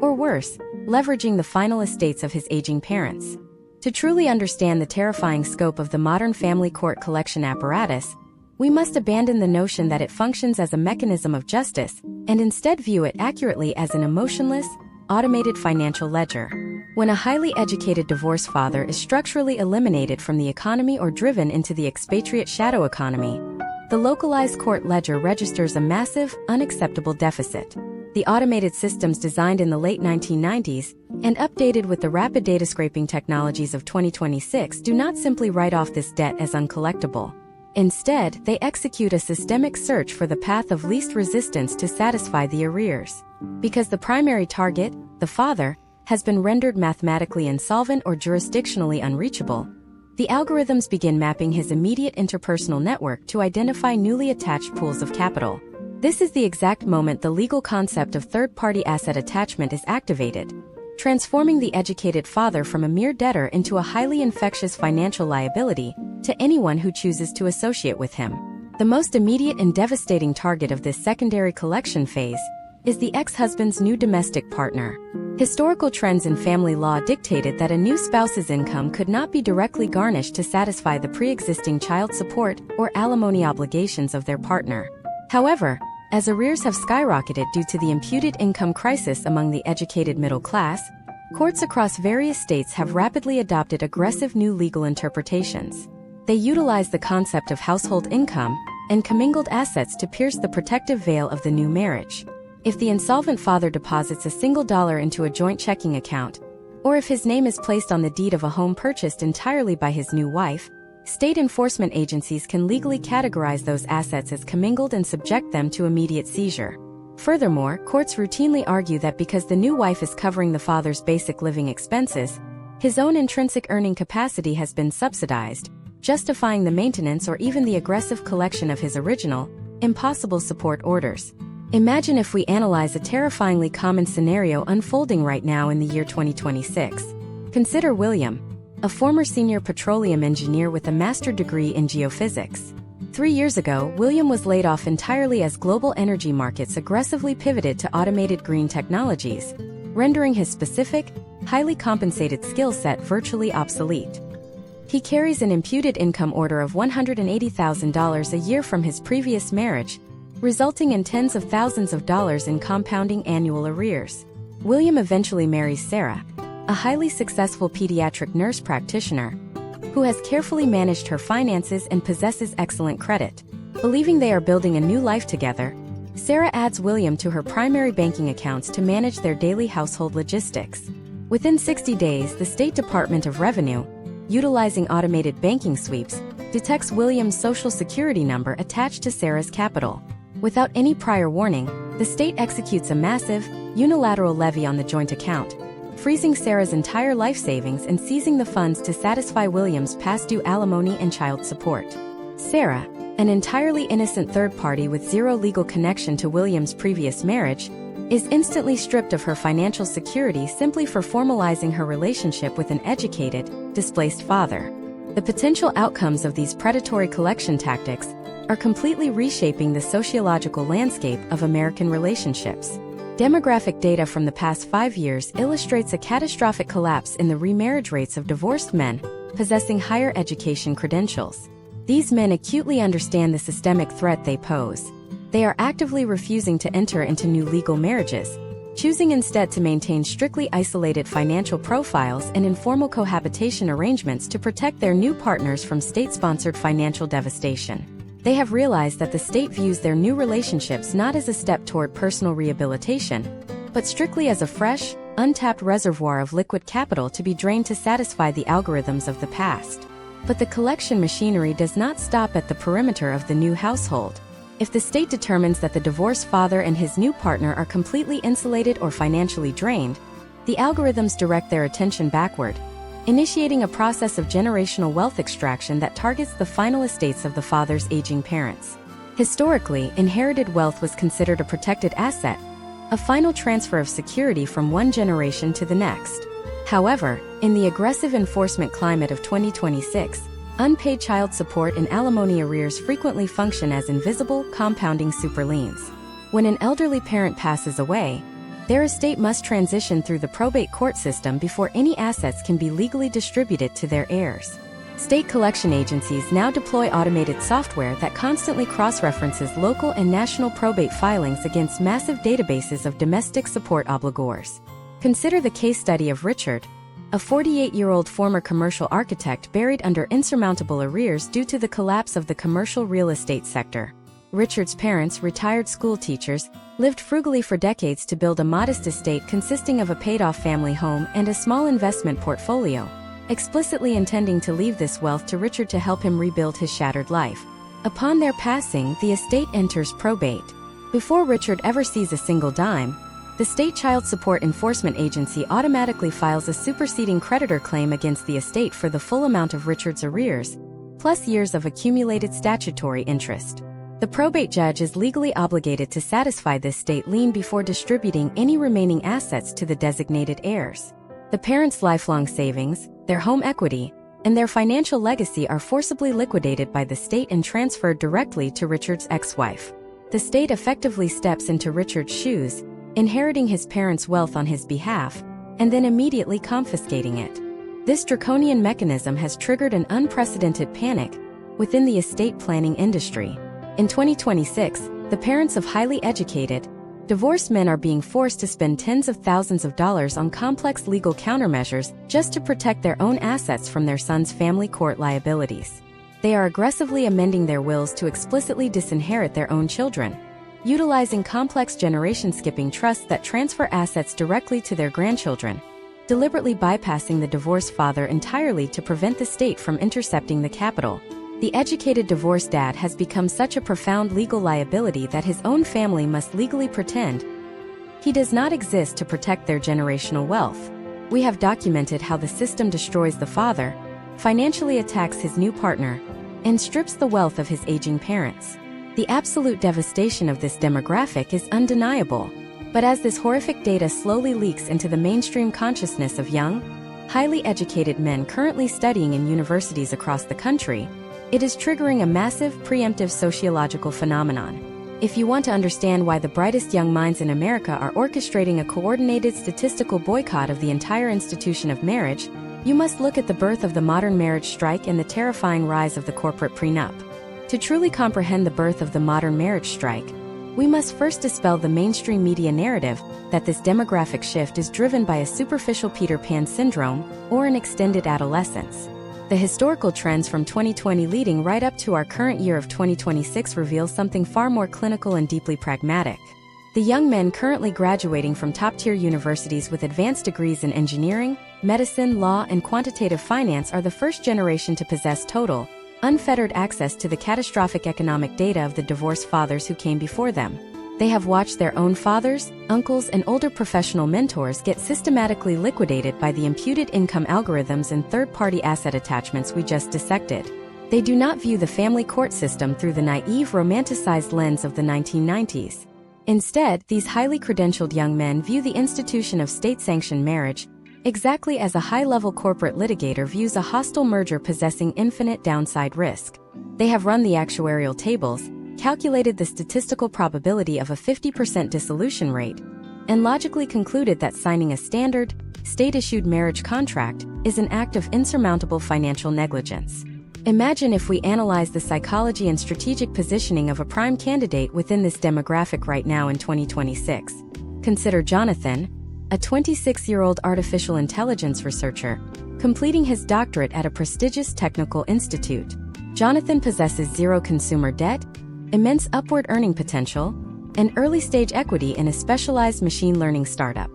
or worse, leveraging the final estates of his aging parents. To truly understand the terrifying scope of the modern family court collection apparatus, we must abandon the notion that it functions as a mechanism of justice, and instead view it accurately as an emotionless, automated financial ledger. When a highly educated divorced father is structurally eliminated from the economy or driven into the expatriate shadow economy, the localized court ledger registers a massive, unacceptable deficit. The automated systems designed in the late 1990s and updated with the rapid data scraping technologies of 2026 do not simply write off this debt as uncollectible. Instead, they execute a systemic search for the path of least resistance to satisfy the arrears. Because the primary target, the father, has been rendered mathematically insolvent or jurisdictionally unreachable, the algorithms begin mapping his immediate interpersonal network to identify newly attached pools of capital. This is the exact moment the legal concept of third-party asset attachment is activated, transforming the educated father from a mere debtor into a highly infectious financial liability to anyone who chooses to associate with him. The most immediate and devastating target of this secondary collection phase is the ex-husband's new domestic partner. Historical trends in family law dictated that a new spouse's income could not be directly garnished to satisfy the pre-existing child support or alimony obligations of their partner. However, as arrears have skyrocketed due to the imputed income crisis among the educated middle class, courts across various states have rapidly adopted aggressive new legal interpretations. They utilize the concept of household income, and commingled assets to pierce the protective veil of the new marriage. If the insolvent father deposits a single dollar into a joint checking account, or if his name is placed on the deed of a home purchased entirely by his new wife, state enforcement agencies can legally categorize those assets as commingled and subject them to immediate seizure. Furthermore, courts routinely argue that because the new wife is covering the father's basic living expenses, his own intrinsic earning capacity has been subsidized, justifying the maintenance or even the aggressive collection of his original, impossible support orders. Imagine if we analyze a terrifyingly common scenario unfolding right now in the year 2026. Consider William, a former senior petroleum engineer with a master's degree in geophysics. 3 years ago, William was laid off entirely as global energy markets aggressively pivoted to automated green technologies, rendering his specific, highly compensated skill set virtually obsolete. He carries an imputed income order of $180,000 a year from his previous marriage, resulting in tens of thousands of dollars in compounding annual arrears. William eventually marries Sarah, a highly successful pediatric nurse practitioner, who has carefully managed her finances and possesses excellent credit. Believing they are building a new life together, Sarah adds William to her primary banking accounts to manage their daily household logistics. Within 60 days, the State Department of Revenue, utilizing automated banking sweeps, detects William's Social Security number attached to Sarah's capital. Without any prior warning, the state executes a massive, unilateral levy on the joint account, freezing Sarah's entire life savings and seizing the funds to satisfy William's past due alimony and child support. Sarah, an entirely innocent third party with zero legal connection to William's previous marriage, is instantly stripped of her financial security simply for formalizing her relationship with an educated, displaced father. The potential outcomes of these predatory collection tactics are completely reshaping the sociological landscape of American relationships. Demographic data from the past 5 years illustrates a catastrophic collapse in the remarriage rates of divorced men possessing higher education credentials. These men acutely understand the systemic threat they pose. They are actively refusing to enter into new legal marriages, choosing instead to maintain strictly isolated financial profiles and informal cohabitation arrangements to protect their new partners from state-sponsored financial devastation. They have realized that the state views their new relationships not as a step toward personal rehabilitation, but strictly as a fresh, untapped reservoir of liquid capital to be drained to satisfy the algorithms of the past. But the collection machinery does not stop at the perimeter of the new household. If the state determines that the divorced father and his new partner are completely insulated or financially drained, the algorithms direct their attention backward, initiating a process of generational wealth extraction that targets the final estates of the father's aging parents. Historically, inherited wealth was considered a protected asset, a final transfer of security from one generation to the next. However, in the aggressive enforcement climate of 2026, unpaid child support and alimony arrears frequently function as invisible, compounding superliens. When an elderly parent passes away, their estate must transition through the probate court system before any assets can be legally distributed to their heirs. State collection agencies now deploy automated software that constantly cross-references local and national probate filings against massive databases of domestic support obligors. Consider the case study of Richard, a 48-year-old former commercial architect buried under insurmountable arrears due to the collapse of the commercial real estate sector. Richard's parents, retired school teachers, lived frugally for decades to build a modest estate consisting of a paid-off family home and a small investment portfolio, explicitly intending to leave this wealth to Richard to help him rebuild his shattered life. Upon their passing, the estate enters probate. Before Richard ever sees a single dime, the State Child Support Enforcement Agency automatically files a superseding creditor claim against the estate for the full amount of Richard's arrears, plus years of accumulated statutory interest. The probate judge is legally obligated to satisfy this state lien before distributing any remaining assets to the designated heirs. The parents' lifelong savings, their home equity, and their financial legacy are forcibly liquidated by the state and transferred directly to Richard's ex-wife. The state effectively steps into Richard's shoes, inheriting his parents' wealth on his behalf, and then immediately confiscating it. This draconian mechanism has triggered an unprecedented panic within the estate planning industry. In 2026, the parents of highly educated, divorced men are being forced to spend tens of thousands of dollars on complex legal countermeasures just to protect their own assets from their sons' family court liabilities. They are aggressively amending their wills to explicitly disinherit their own children, utilizing complex generation-skipping trusts that transfer assets directly to their grandchildren, deliberately bypassing the divorced father entirely to prevent the state from intercepting the capital. The educated divorced dad has become such a profound legal liability that his own family must legally pretend he does not exist to protect their generational wealth. We have documented how the system destroys the father, financially attacks his new partner, and strips the wealth of his aging parents. The absolute devastation of this demographic is undeniable. But as this horrific data slowly leaks into the mainstream consciousness of young, highly educated men currently studying in universities across the country, it is triggering a massive, preemptive sociological phenomenon. If you want to understand why the brightest young minds in America are orchestrating a coordinated statistical boycott of the entire institution of marriage, you must look at the birth of the modern marriage strike and the terrifying rise of the corporate prenup. To truly comprehend the birth of the modern marriage strike, we must first dispel the mainstream media narrative that this demographic shift is driven by a superficial Peter Pan syndrome or an extended adolescence. The historical trends from 2020 leading right up to our current year of 2026 reveal something far more clinical and deeply pragmatic. The young men currently graduating from top-tier universities with advanced degrees in engineering, medicine, law, and quantitative finance are the first generation to possess total, unfettered access to the catastrophic economic data of the divorced fathers who came before them. They have watched their own fathers, uncles, and older professional mentors get systematically liquidated by the imputed income algorithms and third-party asset attachments we just dissected. They do not view the family court system through the naive, romanticized lens of the 1990s. Instead, these highly credentialed young men view the institution of state-sanctioned marriage exactly as a high-level corporate litigator views a hostile merger possessing infinite downside risk. They have run the actuarial tables, calculated the statistical probability of a 50% dissolution rate, and logically concluded that signing a standard, state-issued marriage contract is an act of insurmountable financial negligence. Imagine if we analyze the psychology and strategic positioning of a prime candidate within this demographic right now in 2026. Consider Jonathan, a 26-year-old artificial intelligence researcher, completing his doctorate at a prestigious technical institute. Jonathan possesses zero consumer debt, immense upward earning potential, and early-stage equity in a specialized machine learning startup.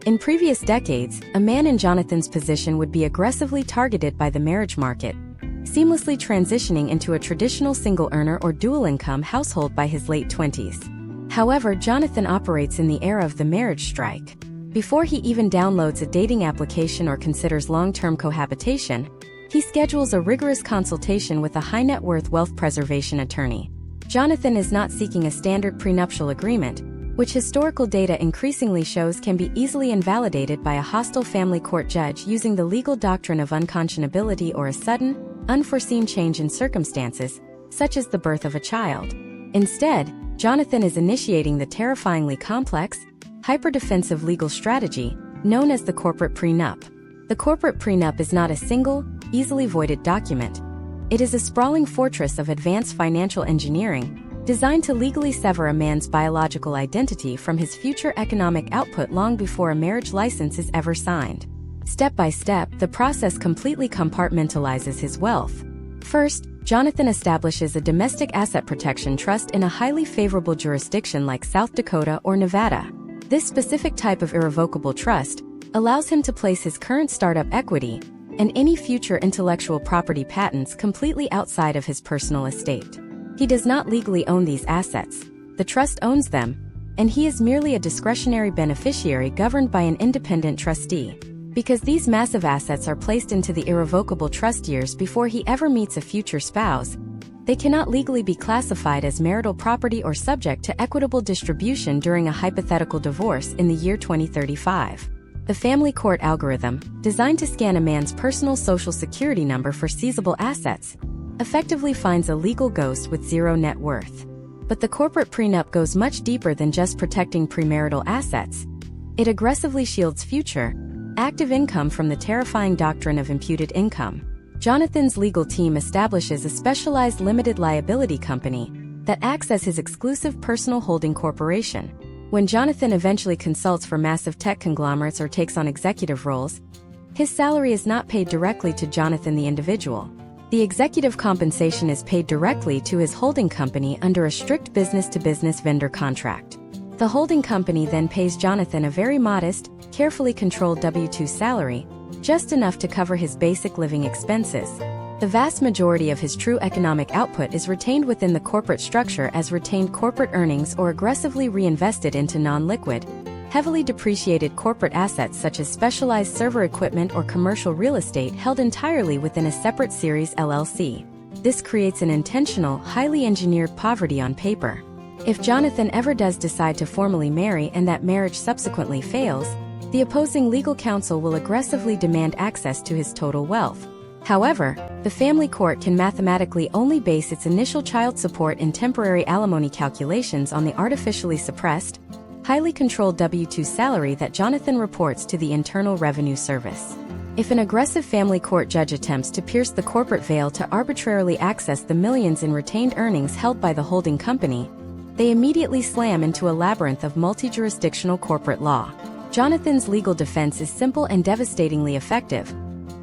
In previous decades, a man in Jonathan's position would be aggressively targeted by the marriage market, seamlessly transitioning into a traditional single-earner or dual-income household by his late 20s. However, Jonathan operates in the era of the marriage strike. Before he even downloads a dating application or considers long-term cohabitation, he schedules a rigorous consultation with a high-net-worth wealth preservation attorney. Jonathan is not seeking a standard prenuptial agreement, which historical data increasingly shows can be easily invalidated by a hostile family court judge using the legal doctrine of unconscionability or a sudden, unforeseen change in circumstances, such as the birth of a child. Instead, Jonathan is initiating the terrifyingly complex, hyper-defensive legal strategy known as the corporate prenup. The corporate prenup is not a single, easily voided document. It is a sprawling fortress of advanced financial engineering, designed to legally sever a man's biological identity from his future economic output long before a marriage license is ever signed. Step by step, the process completely compartmentalizes his wealth. First, Jonathan establishes a domestic asset protection trust in a highly favorable jurisdiction like South Dakota or Nevada. This specific type of irrevocable trust allows him to place his current startup equity and any future intellectual property patents completely outside of his personal estate. He does not legally own these assets, the trust owns them, and he is merely a discretionary beneficiary governed by an independent trustee. Because these massive assets are placed into the irrevocable trust years before he ever meets a future spouse, they cannot legally be classified as marital property or subject to equitable distribution during a hypothetical divorce in the year 2035. The family court algorithm, designed to scan a man's personal social security number for seizable assets, effectively finds a legal ghost with zero net worth. But the corporate prenup goes much deeper than just protecting premarital assets. It aggressively shields future, active income from the terrifying doctrine of imputed income. Jonathan's legal team establishes a specialized limited liability company that acts as his exclusive personal holding corporation. When Jonathan eventually consults for massive tech conglomerates or takes on executive roles, his salary is not paid directly to Jonathan the individual. The executive compensation is paid directly to his holding company under a strict business-to-business vendor contract. The holding company then pays Jonathan a very modest, carefully controlled W-2 salary, just enough to cover his basic living expenses. The vast majority of his true economic output is retained within the corporate structure as retained corporate earnings or aggressively reinvested into non-liquid, heavily depreciated corporate assets such as specialized server equipment or commercial real estate held entirely within a separate series LLC. This creates an intentional, highly engineered poverty on paper. If Jonathan ever does decide to formally marry and that marriage subsequently fails, the opposing legal counsel will aggressively demand access to his total wealth. However, the family court can mathematically only base its initial child support and temporary alimony calculations on the artificially suppressed, highly controlled W-2 salary that Jonathan reports to the Internal Revenue Service. If an aggressive family court judge attempts to pierce the corporate veil to arbitrarily access the millions in retained earnings held by the holding company, they immediately slam into a labyrinth of multi-jurisdictional corporate law. Jonathan's legal defense is simple and devastatingly effective.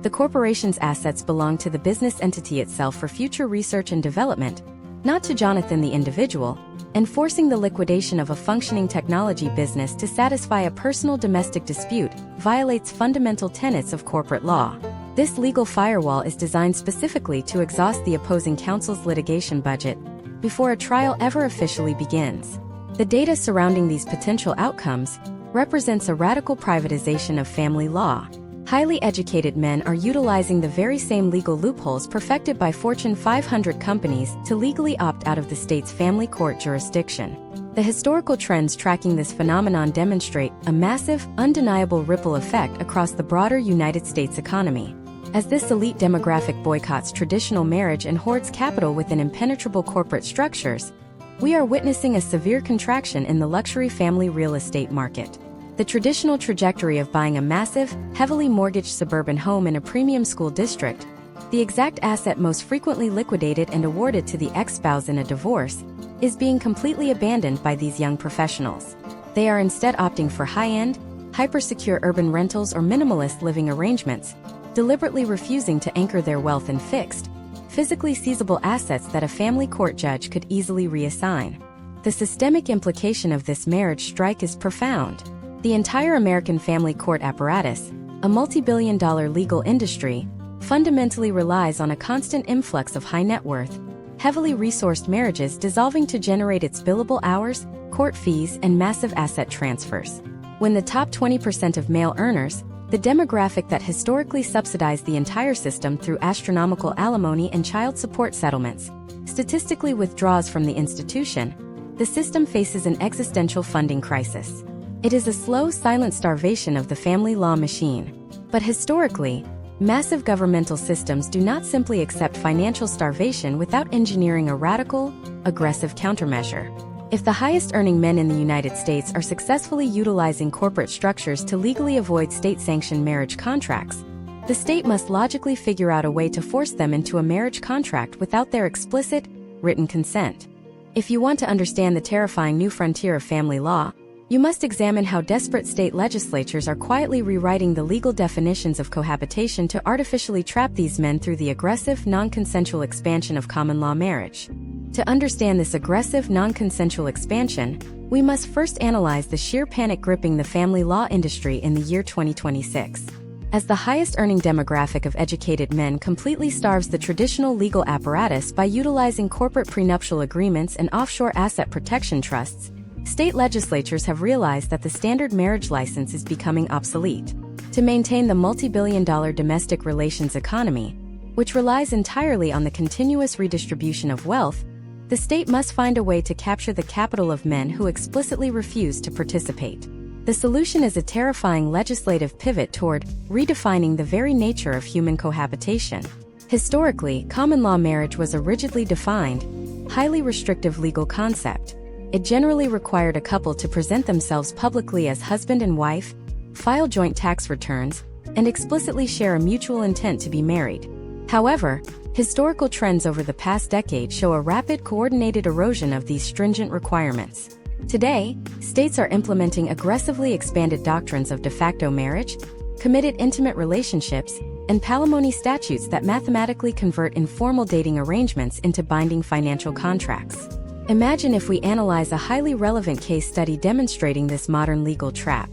The corporation's assets belong to the business entity itself for future research and development, not to Jonathan the individual, and forcing the liquidation of a functioning technology business to satisfy a personal domestic dispute violates fundamental tenets of corporate law. This legal firewall is designed specifically to exhaust the opposing counsel's litigation budget before a trial ever officially begins. The data surrounding these potential outcomes represents a radical privatization of family law. Highly educated men are utilizing the very same legal loopholes perfected by Fortune 500 companies to legally opt out of the state's family court jurisdiction. The historical trends tracking this phenomenon demonstrate a massive, undeniable ripple effect across the broader United States economy. As this elite demographic boycotts traditional marriage and hoards capital within impenetrable corporate structures, we are witnessing a severe contraction in the luxury family real estate market. The traditional trajectory of buying a massive, heavily mortgaged suburban home in a premium school district, the exact asset most frequently liquidated and awarded to the ex-spouse in a divorce, is being completely abandoned by these young professionals. They are instead opting for high-end, hyper-secure urban rentals or minimalist living arrangements, deliberately refusing to anchor their wealth in fixed, physically seizable assets that a family court judge could easily reassign. The systemic implication of this marriage strike is profound. The entire American family court apparatus, a multi-billion-dollar legal industry, fundamentally relies on a constant influx of high-net-worth, heavily resourced marriages dissolving to generate its billable hours, court fees, and massive asset transfers. When the top 20% of male earners, the demographic that historically subsidized the entire system through astronomical alimony and child support settlements, statistically withdraws from the institution, the system faces an existential funding crisis. It is a slow, silent starvation of the family law machine. But historically, massive governmental systems do not simply accept financial starvation without engineering a radical, aggressive countermeasure. If the highest-earning men in the United States are successfully utilizing corporate structures to legally avoid state-sanctioned marriage contracts, the state must logically figure out a way to force them into a marriage contract without their explicit, written consent. If you want to understand the terrifying new frontier of family law, you must examine how desperate state legislatures are quietly rewriting the legal definitions of cohabitation to artificially trap these men through the aggressive, non-consensual expansion of common law marriage. To understand this aggressive, non-consensual expansion, we must first analyze the sheer panic gripping the family law industry in the year 2026. As the highest-earning demographic of educated men completely starves the traditional legal apparatus by utilizing corporate prenuptial agreements and offshore asset protection trusts, state legislatures have realized that the standard marriage license is becoming obsolete. To maintain the multi-billion-dollar domestic relations economy, which relies entirely on the continuous redistribution of wealth, the state must find a way to capture the capital of men who explicitly refuse to participate. The solution is a terrifying legislative pivot toward redefining the very nature of human cohabitation. Historically, common law marriage was a rigidly defined, highly restrictive legal concept. It generally required a couple to present themselves publicly as husband and wife, file joint tax returns, and explicitly share a mutual intent to be married. However, historical trends over the past decade show a rapid, coordinated erosion of these stringent requirements. Today, states are implementing aggressively expanded doctrines of de facto marriage, committed intimate relationships, and palimony statutes that mathematically convert informal dating arrangements into binding financial contracts. Imagine if we analyze a highly relevant case study demonstrating this modern legal trap.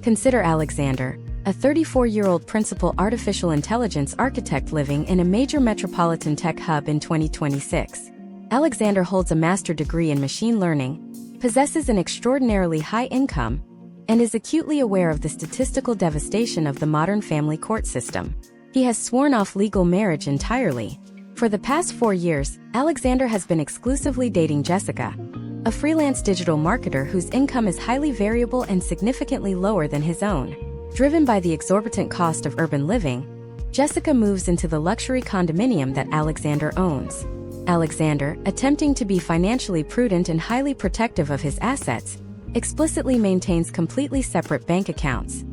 Consider Alexander, a 34-year-old principal artificial intelligence architect living in a major metropolitan tech hub in 2026. Alexander holds a master's degree in machine learning, possesses an extraordinarily high income, and is acutely aware of the statistical devastation of the modern family court system. He has sworn off legal marriage entirely. For the past 4 years, Alexander has been exclusively dating Jessica, a freelance digital marketer whose income is highly variable and significantly lower than his own. Driven by the exorbitant cost of urban living, Jessica moves into the luxury condominium that Alexander owns. Alexander, attempting to be financially prudent and highly protective of his assets, explicitly maintains completely separate bank accounts.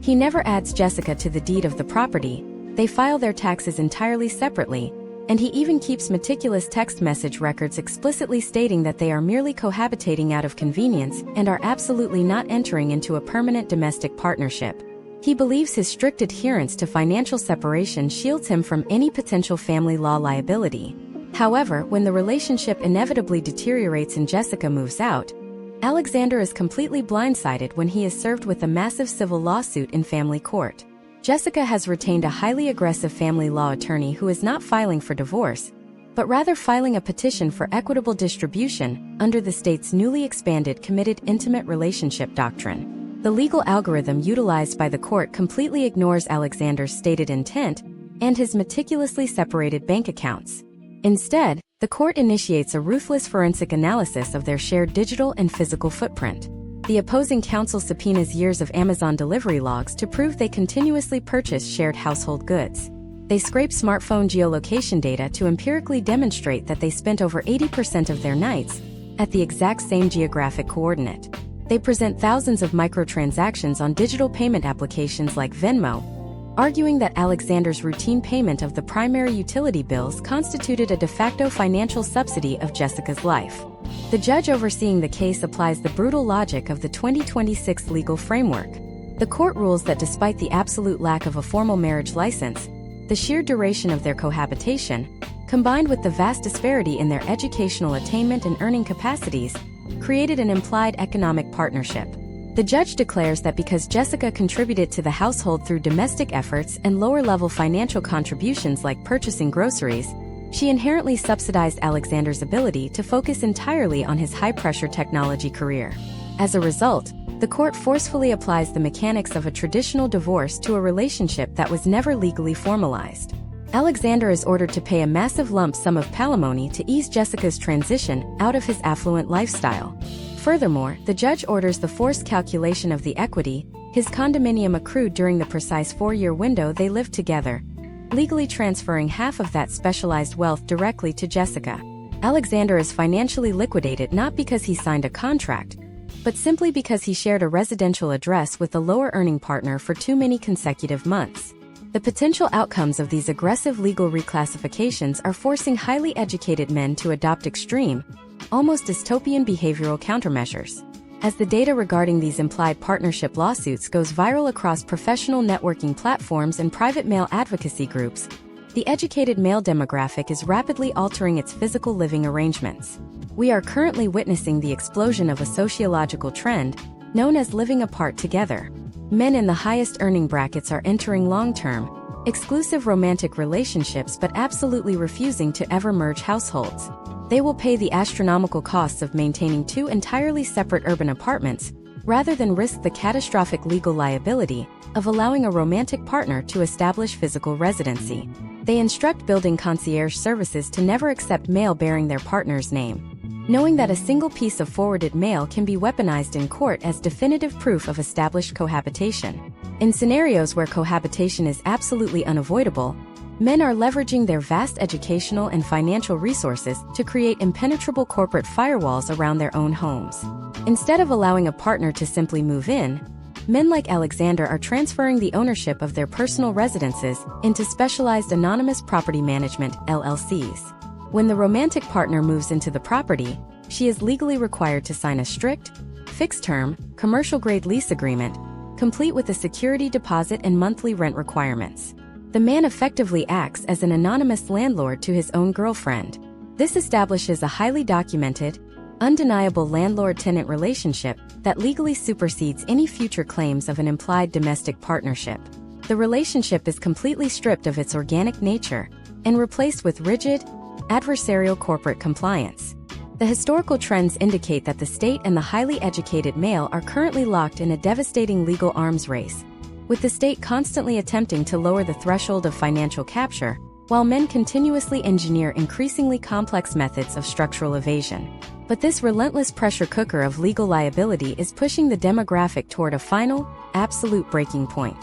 He never adds Jessica to the deed of the property. They file their taxes entirely separately, and he even keeps meticulous text message records explicitly stating that they are merely cohabitating out of convenience and are absolutely not entering into a permanent domestic partnership. He believes his strict adherence to financial separation shields him from any potential family law liability. However, when the relationship inevitably deteriorates and Jessica moves out, Alexander is completely blindsided when he is served with a massive civil lawsuit in family court. Jessica has retained a highly aggressive family law attorney who is not filing for divorce, but rather filing a petition for equitable distribution under the state's newly expanded committed intimate relationship doctrine. The legal algorithm utilized by the court completely ignores Alexander's stated intent and his meticulously separated bank accounts. Instead, the court initiates a ruthless forensic analysis of their shared digital and physical footprint. The opposing counsel subpoenas years of Amazon delivery logs to prove they continuously purchase shared household goods. They scrape smartphone geolocation data to empirically demonstrate that they spent over 80% of their nights at the exact same geographic coordinate. They present thousands of microtransactions on digital payment applications like Venmo, arguing that Alexander's routine payment of the primary utility bills constituted a de facto financial subsidy of Jessica's life. The judge overseeing the case applies the brutal logic of the 2026 legal framework. The court rules that despite the absolute lack of a formal marriage license, the sheer duration of their cohabitation, combined with the vast disparity in their educational attainment and earning capacities, created an implied economic partnership. The judge declares that because Jessica contributed to the household through domestic efforts and lower-level financial contributions like purchasing groceries, she inherently subsidized Alexander's ability to focus entirely on his high-pressure technology career. As a result, the court forcefully applies the mechanics of a traditional divorce to a relationship that was never legally formalized. Alexander is ordered to pay a massive lump sum of palimony to ease Jessica's transition out of his affluent lifestyle. Furthermore, the judge orders the forced calculation of the equity his condominium accrued during the precise 4-year window they lived together, legally transferring half of that specialized wealth directly to Jessica. Alexander is financially liquidated not because he signed a contract, but simply because he shared a residential address with a lower-earning partner for too many consecutive months. The potential outcomes of these aggressive legal reclassifications are forcing highly educated men to adopt extreme, almost dystopian behavioral countermeasures. As the data regarding these implied partnership lawsuits goes viral across professional networking platforms and private male advocacy groups, the educated male demographic is rapidly altering its physical living arrangements. We are currently witnessing the explosion of a sociological trend known as living apart together. Men in the highest earning brackets are entering long-term, exclusive romantic relationships but absolutely refusing to ever merge households. They will pay the astronomical costs of maintaining 2 entirely separate urban apartments, rather than risk the catastrophic legal liability of allowing a romantic partner to establish physical residency. They instruct building concierge services to never accept mail bearing their partner's name, knowing that a single piece of forwarded mail can be weaponized in court as definitive proof of established cohabitation. In scenarios where cohabitation is absolutely unavoidable, men are leveraging their vast educational and financial resources to create impenetrable corporate firewalls around their own homes. Instead of allowing a partner to simply move in, men like Alexander are transferring the ownership of their personal residences into specialized anonymous property management (LLCs). When the romantic partner moves into the property, she is legally required to sign a strict, fixed-term, commercial-grade lease agreement, complete with a security deposit and monthly rent requirements. The man effectively acts as an anonymous landlord to his own girlfriend. This establishes a highly documented, undeniable landlord-tenant relationship that legally supersedes any future claims of an implied domestic partnership. The relationship is completely stripped of its organic nature and replaced with rigid, adversarial corporate compliance. The historical trends indicate that the state and the highly educated male are currently locked in a devastating legal arms race, with the state constantly attempting to lower the threshold of financial capture, while men continuously engineer increasingly complex methods of structural evasion. But this relentless pressure cooker of legal liability is pushing the demographic toward a final, absolute breaking point.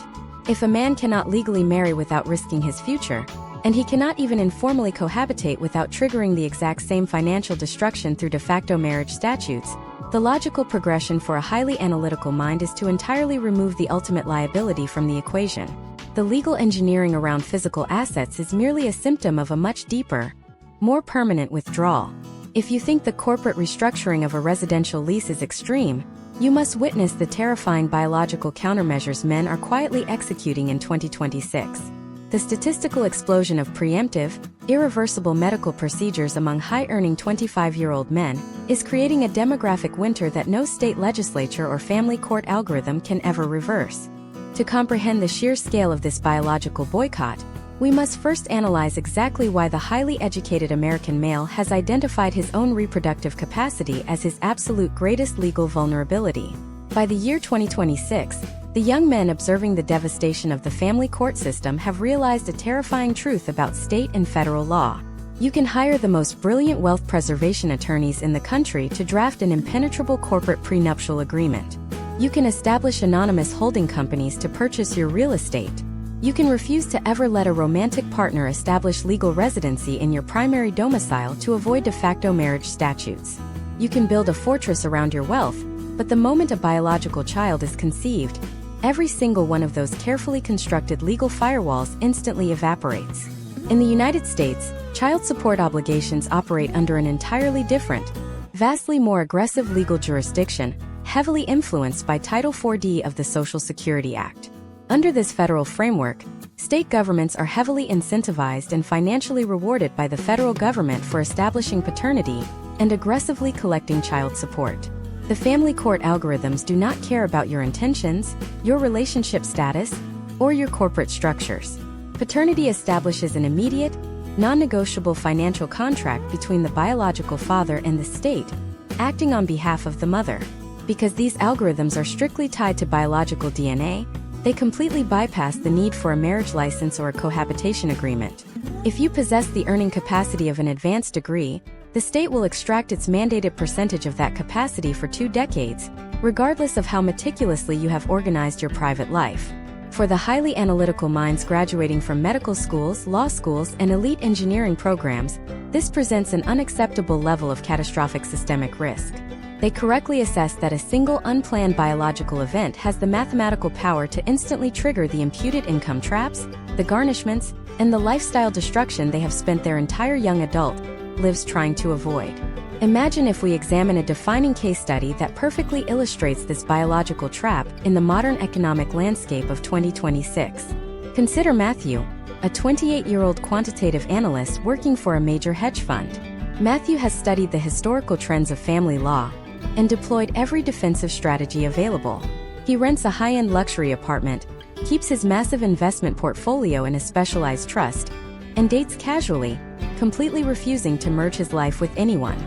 If a man cannot legally marry without risking his future, and he cannot even informally cohabitate without triggering the exact same financial destruction through de facto marriage statutes, the logical progression for a highly analytical mind is to entirely remove the ultimate liability from the equation. The legal engineering around physical assets is merely a symptom of a much deeper, more permanent withdrawal. If you think the corporate restructuring of a residential lease is extreme, you must witness the terrifying biological countermeasures men are quietly executing in 2026. The statistical explosion of preemptive, irreversible medical procedures among high-earning 25-year-old men is creating a demographic winter that no state legislature or family court algorithm can ever reverse. To comprehend the sheer scale of this biological boycott, we must first analyze exactly why the highly educated American male has identified his own reproductive capacity as his absolute greatest legal vulnerability. By the year 2026, the young men observing the devastation of the family court system have realized a terrifying truth about state and federal law. You can hire the most brilliant wealth preservation attorneys in the country to draft an impenetrable corporate prenuptial agreement. You can establish anonymous holding companies to purchase your real estate. You can refuse to ever let a romantic partner establish legal residency in your primary domicile to avoid de facto marriage statutes. You can build a fortress around your wealth, but the moment a biological child is conceived, every single one of those carefully constructed legal firewalls instantly evaporates. In the United States, child support obligations operate under an entirely different, vastly more aggressive legal jurisdiction, heavily influenced by Title 4D of the Social Security Act. Under this federal framework, state governments are heavily incentivized and financially rewarded by the federal government for establishing paternity and aggressively collecting child support. The family court algorithms do not care about your intentions, your relationship status, or your corporate structures. Paternity establishes an immediate, non-negotiable financial contract between the biological father and the state, acting on behalf of the mother. Because these algorithms are strictly tied to biological DNA, they completely bypass the need for a marriage license or a cohabitation agreement. If you possess the earning capacity of an advanced degree, the state will extract its mandated percentage of that capacity for 2 decades, regardless of how meticulously you have organized your private life. For the highly analytical minds graduating from medical schools, law schools, and elite engineering programs, this presents an unacceptable level of catastrophic systemic risk. They correctly assess that a single unplanned biological event has the mathematical power to instantly trigger the imputed income traps, the garnishments, and the lifestyle destruction they have spent their entire young adult lives trying to avoid. Imagine if we examine a defining case study that perfectly illustrates this biological trap in the modern economic landscape of 2026. Consider Matthew, a 28-year-old quantitative analyst working for a major hedge fund. Matthew has studied the historical trends of family law and deployed every defensive strategy available. He rents a high-end luxury apartment, keeps his massive investment portfolio in a specialized trust, and dates casually, completely refusing to merge his life with anyone.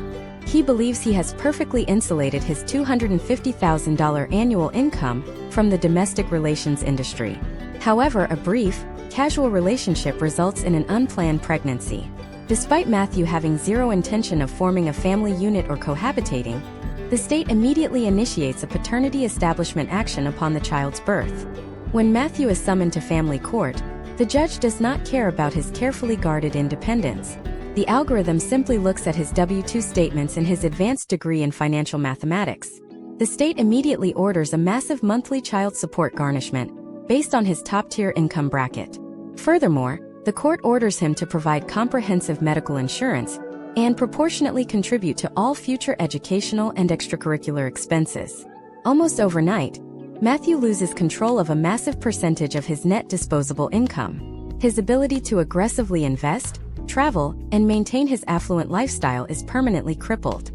He believes he has perfectly insulated his $250,000 annual income from the domestic relations industry. However, a brief, casual relationship results in an unplanned pregnancy. Despite Matthew having zero intention of forming a family unit or cohabitating, the state immediately initiates a paternity establishment action upon the child's birth. When Matthew is summoned to family court, the judge does not care about his carefully guarded independence. The algorithm simply looks at his W-2 statements and his advanced degree in financial mathematics. The state immediately orders a massive monthly child support garnishment based on his top-tier income bracket. Furthermore, the court orders him to provide comprehensive medical insurance and proportionately contribute to all future educational and extracurricular expenses. Almost overnight, Matthew loses control of a massive percentage of his net disposable income. His ability to aggressively invest, travel, and maintain his affluent lifestyle is permanently crippled.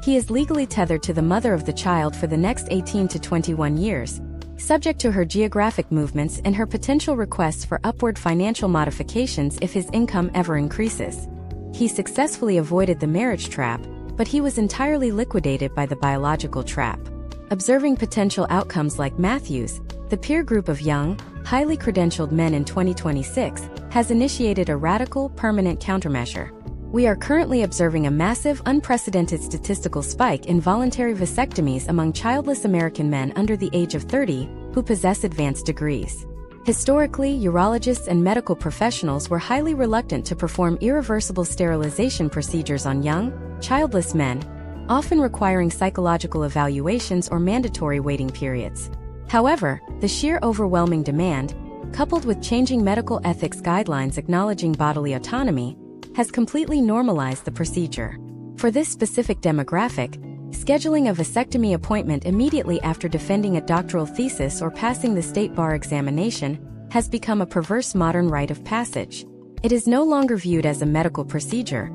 He is legally tethered to the mother of the child for the next 18 to 21 years, subject to her geographic movements and her potential requests for upward financial modifications if his income ever increases. He successfully avoided the marriage trap, but he was entirely liquidated by the biological trap. Observing potential outcomes like Matthews, the peer group of young, highly credentialed men in 2026 has initiated a radical, permanent countermeasure. We are currently observing a massive, unprecedented statistical spike in voluntary vasectomies among childless American men under the age of 30 who possess advanced degrees. Historically, urologists and medical professionals were highly reluctant to perform irreversible sterilization procedures on young, childless men, often requiring psychological evaluations or mandatory waiting periods. However, the sheer overwhelming demand, coupled with changing medical ethics guidelines acknowledging bodily autonomy, has completely normalized the procedure. For this specific demographic, scheduling a vasectomy appointment immediately after defending a doctoral thesis or passing the state bar examination has become a perverse modern rite of passage. It is no longer viewed as a medical procedure.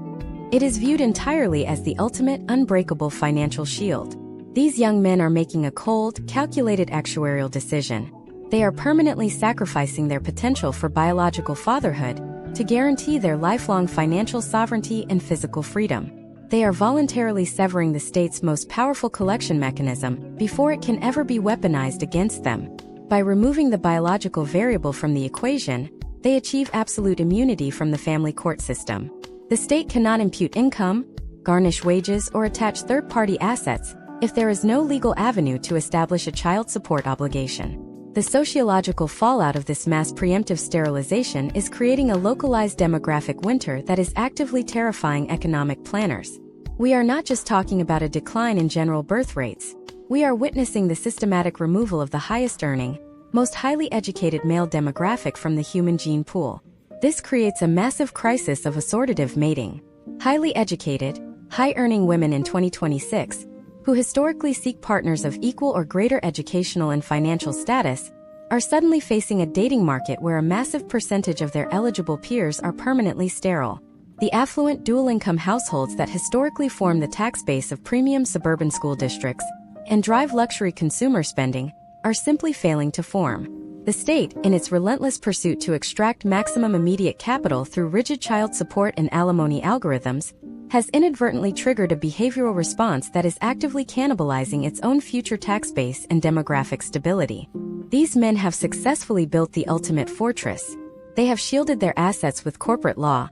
It is viewed entirely as the ultimate, unbreakable financial shield. These young men are making a cold, calculated actuarial decision. They are permanently sacrificing their potential for biological fatherhood to guarantee their lifelong financial sovereignty and physical freedom. They are voluntarily severing the state's most powerful collection mechanism before it can ever be weaponized against them. By removing the biological variable from the equation, they achieve absolute immunity from the family court system. The state cannot impute income, garnish wages, or attach third-party assets if there is no legal avenue to establish a child support obligation. The sociological fallout of this mass preemptive sterilization is creating a localized demographic winter that is actively terrifying economic planners. We are not just talking about a decline in general birth rates. We are witnessing the systematic removal of the highest earning, most highly educated male demographic from the human gene pool. This creates a massive crisis of assortative mating. Highly educated, high-earning women in 2026, who historically seek partners of equal or greater educational and financial status, are suddenly facing a dating market where a massive percentage of their eligible peers are permanently sterile. The affluent dual-income households that historically form the tax base of premium suburban school districts and drive luxury consumer spending are simply failing to form. The state, in its relentless pursuit to extract maximum immediate capital through rigid child support and alimony algorithms, has inadvertently triggered a behavioral response that is actively cannibalizing its own future tax base and demographic stability. These men have successfully built the ultimate fortress. They have shielded their assets with corporate law.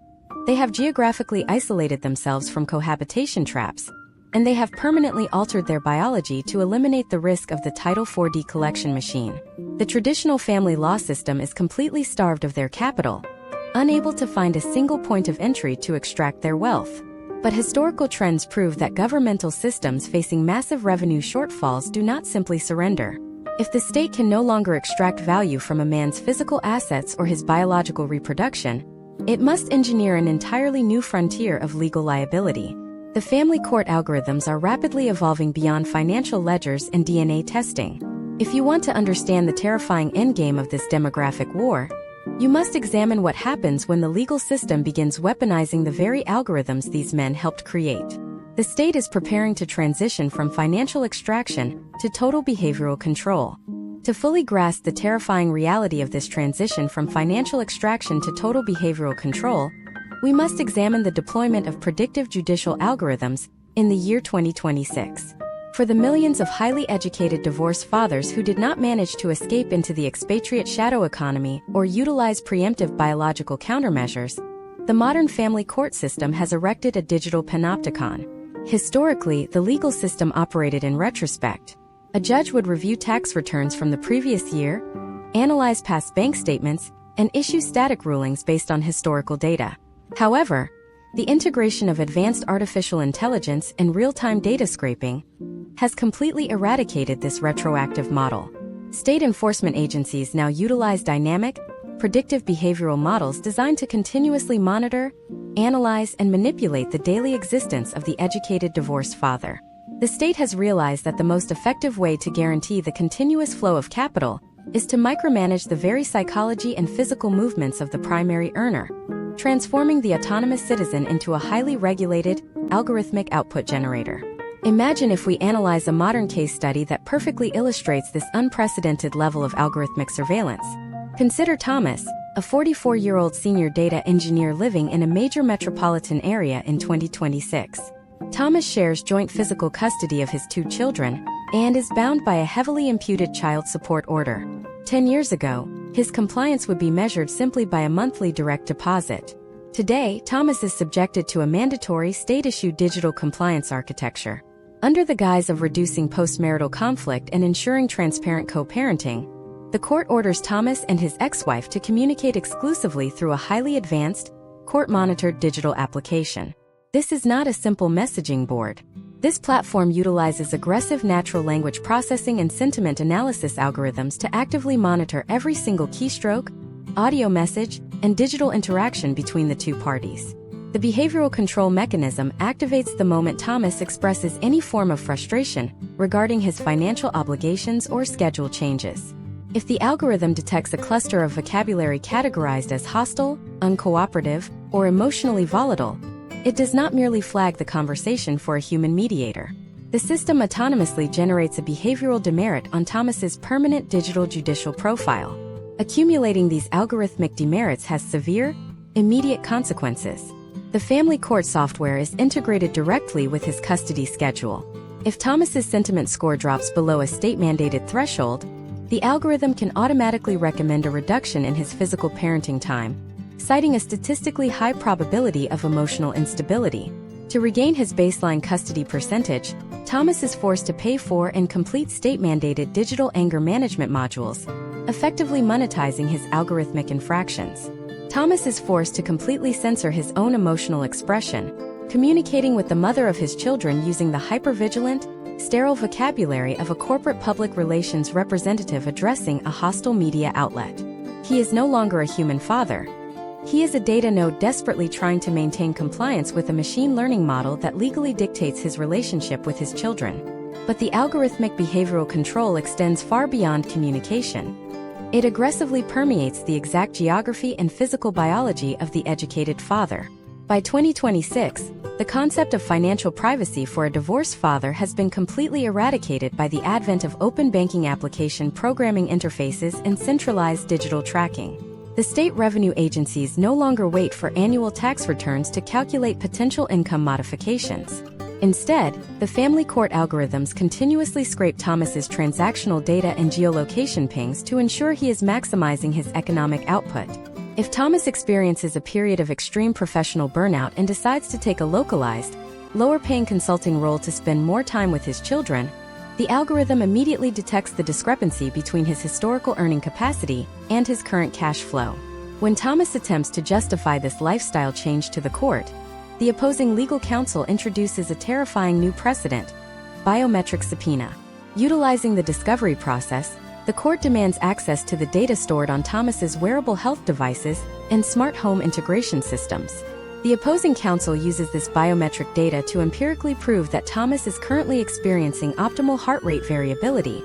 They have geographically isolated themselves from cohabitation traps. And they have permanently altered their biology to eliminate the risk of the Title IV collection machine. The traditional family law system is completely starved of their capital, unable to find a single point of entry to extract their wealth. But historical trends prove that governmental systems facing massive revenue shortfalls do not simply surrender. If the state can no longer extract value from a man's physical assets or his biological reproduction, it must engineer an entirely new frontier of legal liability. The family court algorithms are rapidly evolving beyond financial ledgers and DNA testing. If you want to understand the terrifying endgame of this demographic war, you must examine what happens when the legal system begins weaponizing the very algorithms these men helped create. The state is preparing to transition from financial extraction to total behavioral control. To fully grasp the terrifying reality of this transition from financial extraction to total behavioral control, we must examine the deployment of predictive judicial algorithms in the year 2026. For the millions of highly educated divorced fathers who did not manage to escape into the expatriate shadow economy or utilize preemptive biological countermeasures, the modern family court system has erected a digital panopticon. Historically, the legal system operated in retrospect. A judge would review tax returns from the previous year, analyze past bank statements, and issue static rulings based on historical data. However, the integration of advanced artificial intelligence and real-time data scraping has completely eradicated this retroactive model. State enforcement agencies now utilize dynamic, predictive behavioral models designed to continuously monitor, analyze, and manipulate the daily existence of the educated divorced father. The state has realized that the most effective way to guarantee the continuous flow of capital is to micromanage the very psychology and physical movements of the primary earner, transforming the autonomous citizen into a highly regulated, algorithmic output generator. Imagine if we analyze a modern case study that perfectly illustrates this unprecedented level of algorithmic surveillance. Consider Thomas, a 44-year-old senior data engineer living in a major metropolitan area in 2026. Thomas shares joint physical custody of his 2 children and is bound by a heavily imputed child support order. 10 years ago, his compliance would be measured simply by a monthly direct deposit. Today, Thomas is subjected to a mandatory state-issued digital compliance architecture. Under the guise of reducing postmarital conflict and ensuring transparent co-parenting, the court orders Thomas and his ex-wife to communicate exclusively through a highly advanced, court-monitored digital application. This is not a simple messaging board. This platform utilizes aggressive natural language processing and sentiment analysis algorithms to actively monitor every single keystroke, audio message, and digital interaction between the 2 parties. The behavioral control mechanism activates the moment Thomas expresses any form of frustration regarding his financial obligations or schedule changes. If the algorithm detects a cluster of vocabulary categorized as hostile, uncooperative, or emotionally volatile, it does not merely flag the conversation for a human mediator. The system autonomously generates a behavioral demerit on Thomas's permanent digital judicial profile. Accumulating these algorithmic demerits has severe, immediate consequences. The family court software is integrated directly with his custody schedule. If Thomas's sentiment score drops below a state-mandated threshold, the algorithm can automatically recommend a reduction in his physical parenting time, citing a statistically high probability of emotional instability. To regain his baseline custody percentage, Thomas is forced to pay for and complete state-mandated digital anger management modules, effectively monetizing his algorithmic infractions. Thomas is forced to completely censor his own emotional expression, communicating with the mother of his children using the hypervigilant, sterile vocabulary of a corporate public relations representative addressing a hostile media outlet. He is no longer a human father. He is a data node desperately trying to maintain compliance with a machine learning model that legally dictates his relationship with his children. But the algorithmic behavioral control extends far beyond communication. It aggressively permeates the exact geography and physical biology of the educated father. By 2026, the concept of financial privacy for a divorced father has been completely eradicated by the advent of open banking application programming interfaces and centralized digital tracking. The state revenue agencies no longer wait for annual tax returns to calculate potential income modifications. Instead, the family court algorithms continuously scrape Thomas's transactional data and geolocation pings to ensure he is maximizing his economic output. If Thomas experiences a period of extreme professional burnout and decides to take a localized, lower-paying consulting role to spend more time with his children, the algorithm immediately detects the discrepancy between his historical earning capacity and his current cash flow. When Thomas attempts to justify this lifestyle change to the court, the opposing legal counsel introduces a terrifying new precedent: biometric subpoena. Utilizing the discovery process, the court demands access to the data stored on Thomas's wearable health devices and smart home integration systems. The opposing counsel uses this biometric data to empirically prove that Thomas is currently experiencing optimal heart rate variability,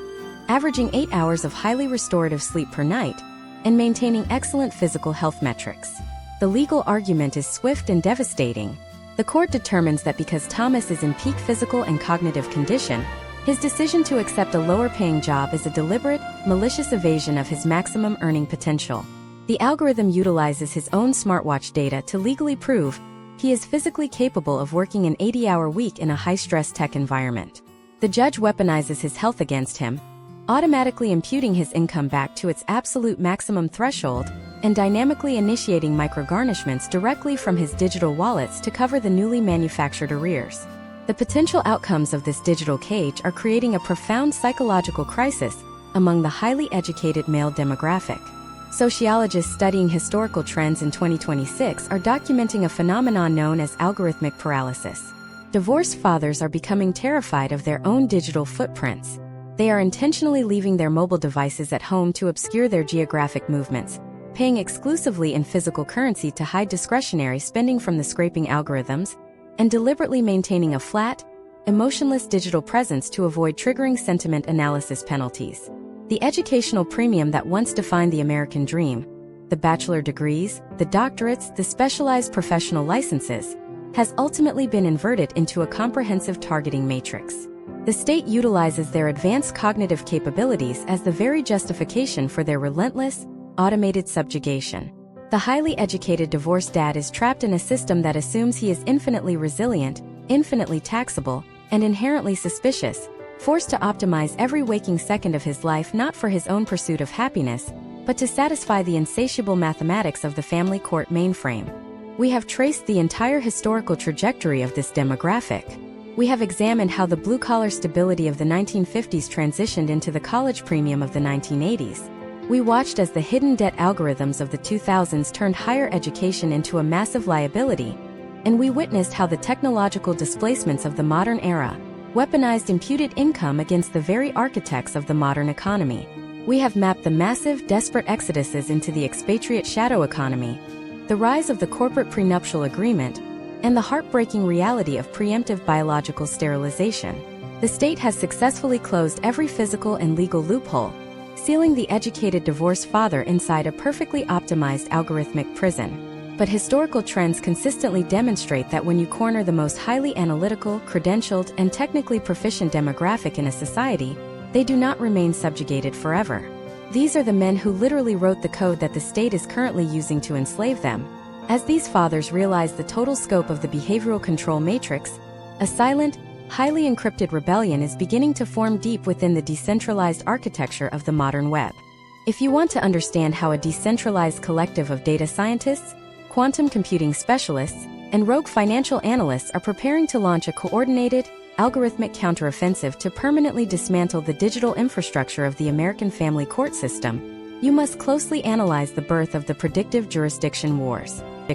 averaging 8 hours of highly restorative sleep per night, and maintaining excellent physical health metrics. The legal argument is swift and devastating. The court determines that because Thomas is in peak physical and cognitive condition, his decision to accept a lower-paying job is a deliberate, malicious evasion of his maximum earning potential. The algorithm utilizes his own smartwatch data to legally prove he is physically capable of working an 80-hour week in a high-stress tech environment. The judge weaponizes his health against him, automatically imputing his income back to its absolute maximum threshold and dynamically initiating microgarnishments directly from his digital wallets to cover the newly manufactured arrears. The potential outcomes of this digital cage are creating a profound psychological crisis among the highly educated male demographic. Sociologists studying historical trends in 2026 are documenting a phenomenon known as algorithmic paralysis. Divorced fathers are becoming terrified of their own digital footprints. They are intentionally leaving their mobile devices at home to obscure their geographic movements, paying exclusively in physical currency to hide discretionary spending from the scraping algorithms, and deliberately maintaining a flat, emotionless digital presence to avoid triggering sentiment analysis penalties. The The educational premium that once defined the American dream, the bachelor degrees, the doctorates, the specialized professional licenses, has ultimately been inverted into a comprehensive targeting matrix. The state utilizes their advanced cognitive capabilities as the very justification for their relentless, automated subjugation. The highly educated divorced dad is trapped in a system that assumes he is infinitely resilient, infinitely taxable, and inherently suspicious, forced to optimize every waking second of his life not for his own pursuit of happiness, but to satisfy the insatiable mathematics of the family court mainframe. We have traced the entire historical trajectory of this demographic. We have examined how the blue-collar stability of the 1950s transitioned into the college premium of the 1980s. We watched as the hidden debt algorithms of the 2000s turned higher education into a massive liability, and we witnessed how the technological displacements of the modern era weaponized imputed income against the very architects of the modern economy. We have mapped the massive, desperate exoduses into the expatriate shadow economy, the rise of the corporate prenuptial agreement, and the heartbreaking reality of preemptive biological sterilization. The state has successfully closed every physical and legal loophole, sealing the educated divorced father inside a perfectly optimized algorithmic prison. But historical trends consistently demonstrate that when you corner the most highly analytical, credentialed, and technically proficient demographic in a society, they do not remain subjugated forever. These are the men who literally wrote the code that the state is currently using to enslave them. As these fathers realize the total scope of the behavioral control matrix, a silent, highly encrypted rebellion is beginning to form deep within the decentralized architecture of the modern web. If you want to understand how a decentralized collective of data scientists, quantum computing specialists, and rogue financial analysts are preparing to launch a coordinated, algorithmic counteroffensive to permanently dismantle the digital infrastructure of the American family court system, you must closely analyze the birth of the predictive jurisdiction wars.